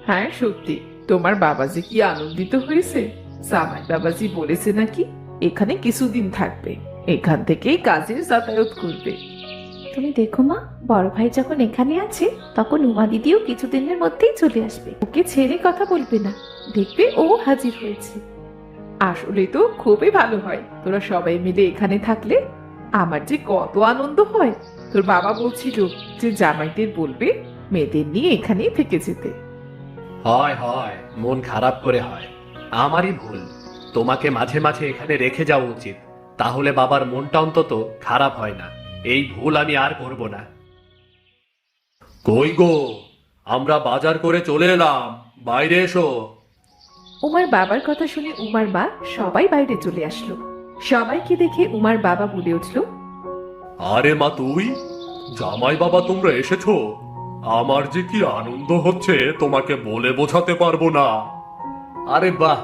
হ্যাঁ সত্যি, তোমার বাবাজি কি আনন্দিত হয়েছে। জামাই বাবাজি বলেছে নাকি এখানে কিছুদিন থাকবে, এখান থেকেই কাজের যাতায়াত করবে। তুমি দেখো মা, বড় ভাই যখন এখানে আছে তখন উমা দিদিও কিছুদিনের মধ্যেই চলে আসবে। ওকে ছেড়ে কথা বলবে না, দেখবে ও হাজির হয়েছে। আসলে তো খুবই ভালো হয় তোরা সবাই মিলে এখানে থাকলে। আমার যে কত আনন্দ হয়। তোর বাবা বলছিল যে জামাইদের বলবে মেয়েদের নিয়ে এখানেই থেকে যেতে। হয় হয়, মন খারাপ করে হয়, আমারই ভুল। তোমাকে মাঝে মাঝে এখানে রেখে যাওয়া উচিত, তাহলে বাবার মনটা অন্তত খারাপ হয় না। এই ভুল আমি আর করব না। কই গো, আমরা বাজার করে চলে এলাম, বাইরে এসো। উমার বাবার কথা শুনে উমার মা সবাই বাইরে চলে আসলো। সবাইকে দেখে উমার বাবা বলে উঠল, আরে মা তুই, জামাই বাবা তোমরা এসেছো। আমার যে কি আনন্দ হচ্ছে তোমাকে বলে বোঝাতে পারবো না। আরে বাহ,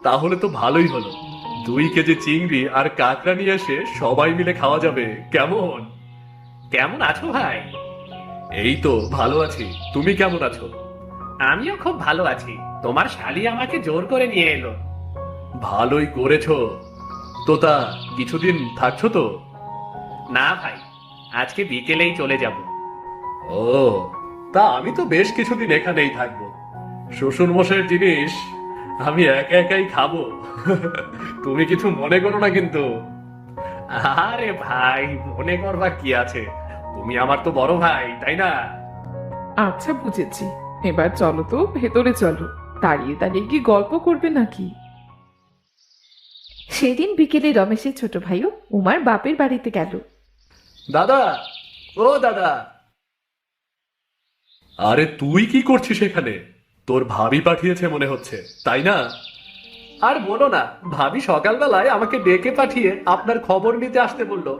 তাহলে তো ভালোই হলো। 2 কেজি চিংড়ি আর কাঁকড়া নিয়ে এসে সবাই মিলে খাওয়া যাবে। কেমন কেমন আছো ভাই? এই তো ভালো আছি, তুমি কেমন আছো? আমিও খুব ভালো আছি। তোমার শালি আমাকে জোর করে নিয়ে এলো। ভালোই করেছো। তোতা, কিছুদিন থাকছো তো? না ভাই, আজকে বিকেলেই চলে যাব। ও, তা আমি তো বেশ কিছুদিন এখানেই থাকবো। শ্বশুর মশাইয়ের জিনিস আমি একা একাই খাবো। তুমি কিছু মনে করো না কিন্তু। আরে ভাই, মনে করবা কি আছে, তুমি আমার তো বড় ভাই, তাই না? আচ্ছা বুঝেছি, এবার চলো তো ভেতরে চলো। দাঁড়িয়ে দাঁড়িয়ে কি গল্প করবে নাকি? সেদিন বিকেলে রমেশের ছোট ভাইও উমার বাপের বাড়িতে গেল। দাদা, ও দাদা। আরে তুই কি করছিস এখানে? তোর ভাবি পাঠিয়েছে মনে হচ্ছে, তাই না? আর বলো না, ভাবি সকালবেলায় আমাকে ডেকে পাঠিয়ে আপনার খবর নিতে আসতে বললো,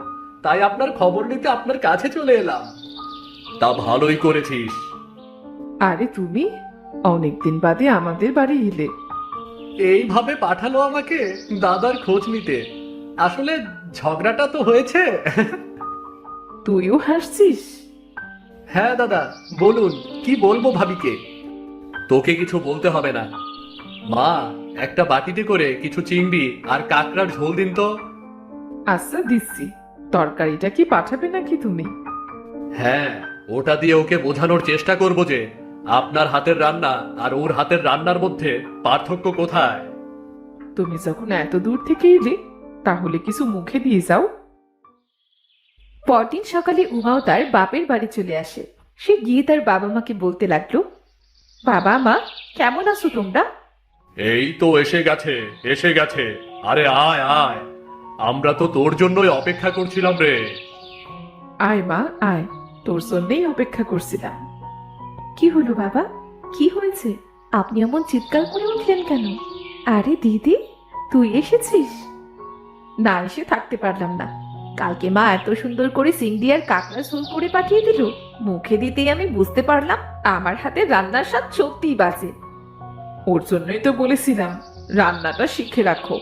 তাই আপনার খবর নিতে আপনার কাছে চলে এলাম। তা ভালোই করেছিস। আরে তুমি অনেকদিন বাদে আমাদের বাড়ি এলে। এইভাবে পাঠালো আমাকে দাদার খোঁজ নিতে। আসলে ঝগড়াটা তো হয়েছে। তুইও হাসছিস? হ্যাঁ দাদা, বলুন, কি বলবো ভাবিকে? তোকে কিছু বলতে হবে না। মা, একটা বাটিতে করে কিছু চিংড়ি আর কাঁকড়ার ঝোল দিন তো। আচ্ছা দিচ্ছি। তরকারিটা কি পাঠাবে নাকি তুমি? হ্যাঁ, ওটা দিয়ে ওকে বোঝানোর চেষ্টা করব যে আপনার হাতের রান্না আর ওর হাতের রান্নার মধ্যে পার্থক্য কোথায়। তুমি যখন এত দূর থেকে এলে, তাহলে কিছু মুখে দিয়ে যাও। পরদিন সকালে উমাও তার বাপের বাড়ি চলে আসে। সে গিয়ে তার বাবা মাকে বলতে লাগলো, বাবা মা, কেমন আছো তোমরা? এই তো এসে গেছে, এসে গেছে। আরে আয় আয়, আমরা তো তোর জন্যই অপেক্ষা করছিলাম রে। আয় মা আয়, তোর জন্যই অপেক্ষা করছিলাম। কি হলো বাবা, কি হয়েছে? আপনি এমন চিৎকার করে উঠলেন কেন? আরে দিদি, তুই এসেছিস? না এসে থাকতে পারলাম না। কালকে মা এত সুন্দর করে চিংড়ি আর কাঁকড়া ঝোল করে পাঠিয়ে দিল, মুখে দিতেই আমি বুঝতে পারলাম আমার হাতে রান্নার স্বাদ সত্যিই বাজে। ওর জন্যই তো বলেছিলাম রান্নাটা শিখে রাখো।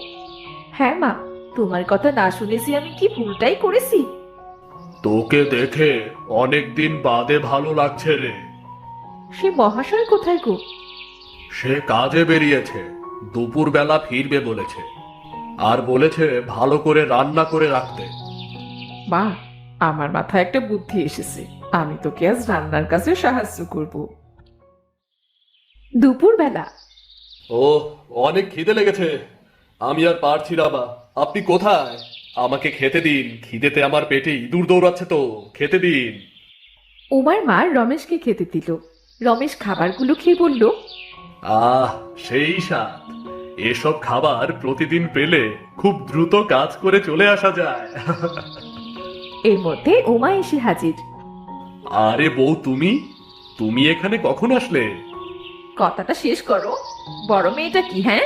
হ্যাঁ মা, তোমার কথা না শুনেছি আমি কি ভুলটাই করেছি। তোকে দেখে অনেকদিন বাদে ভালো লাগছে রে। সে মহাশয় কোথায় গো? সে কাজে বেরিয়েছে, দুপুরবেলা ফিরবে বলেছে। আর বলেছে ভালো করে রান্না করে রাখতে। মা, আমার মাথায় একটা বুদ্ধি এসেছে। আমি তোকে আজ রান্নার কাজে সাহায্য করব। দুপুরবেলা ও, অনেক খিদে লেগেছে, আমি আর পারছি না। বা আপনি কোথায়? আমাকে খেতে দিন, খিদেতে আমার পেটে ইঁদুর দৌড়াচ্ছে তো, খেতে দিন। উমার মা রমেশকে খেতে দিল। রমেশ খাবারগুলো খেয়ে বলল, আহ, সেই স্বাদ। এসব খাবার প্রতিদিন পেলে খুব দ্রুত কাজ করে চলে আসা যায়। এর মধ্যে উমা এসে হাজির। আরে বউ, তুমি তুমি এখানে কখন আসলে? কথাটা শেষ করো। বড় মেয়েটা কি? হ্যাঁ,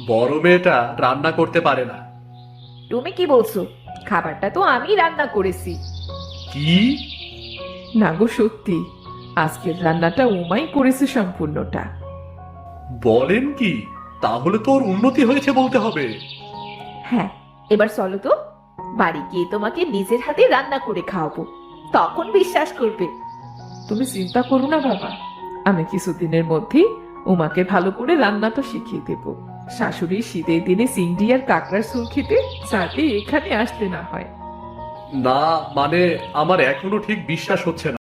বড় মেয়েটা রান্না করতে পারে না। তুমি কি বলছো? খাবারটা তো আমি রান্না করেছি। কি? না গো, সত্যি আজকের রান্নাটা উমাই করেছে সম্পূর্ণটা। বলেন কি? তাহলে তো ওর উন্নতি হয়েছে বলতে হবে। হ্যাঁ, এবার চলো তো, বাড়ি গিয়ে তোমাকে নিজের হাতে রান্না করে খাওয়াবো, তখন বিশ্বাস করবে। তুমি চিন্তা করো না বাবা, আমি কিছুদিনের মধ্যেই উমাকে ভালো করে রান্নাটা শিখিয়ে দেব। শাশুড়ি শীতের দিনে চিংড়ি আর কাঁকড়ার ঝোল খেতে যাতে এখানে আসতে না হয়। না, মানে আমার এখনো ঠিক বিশ্বাস হচ্ছে না।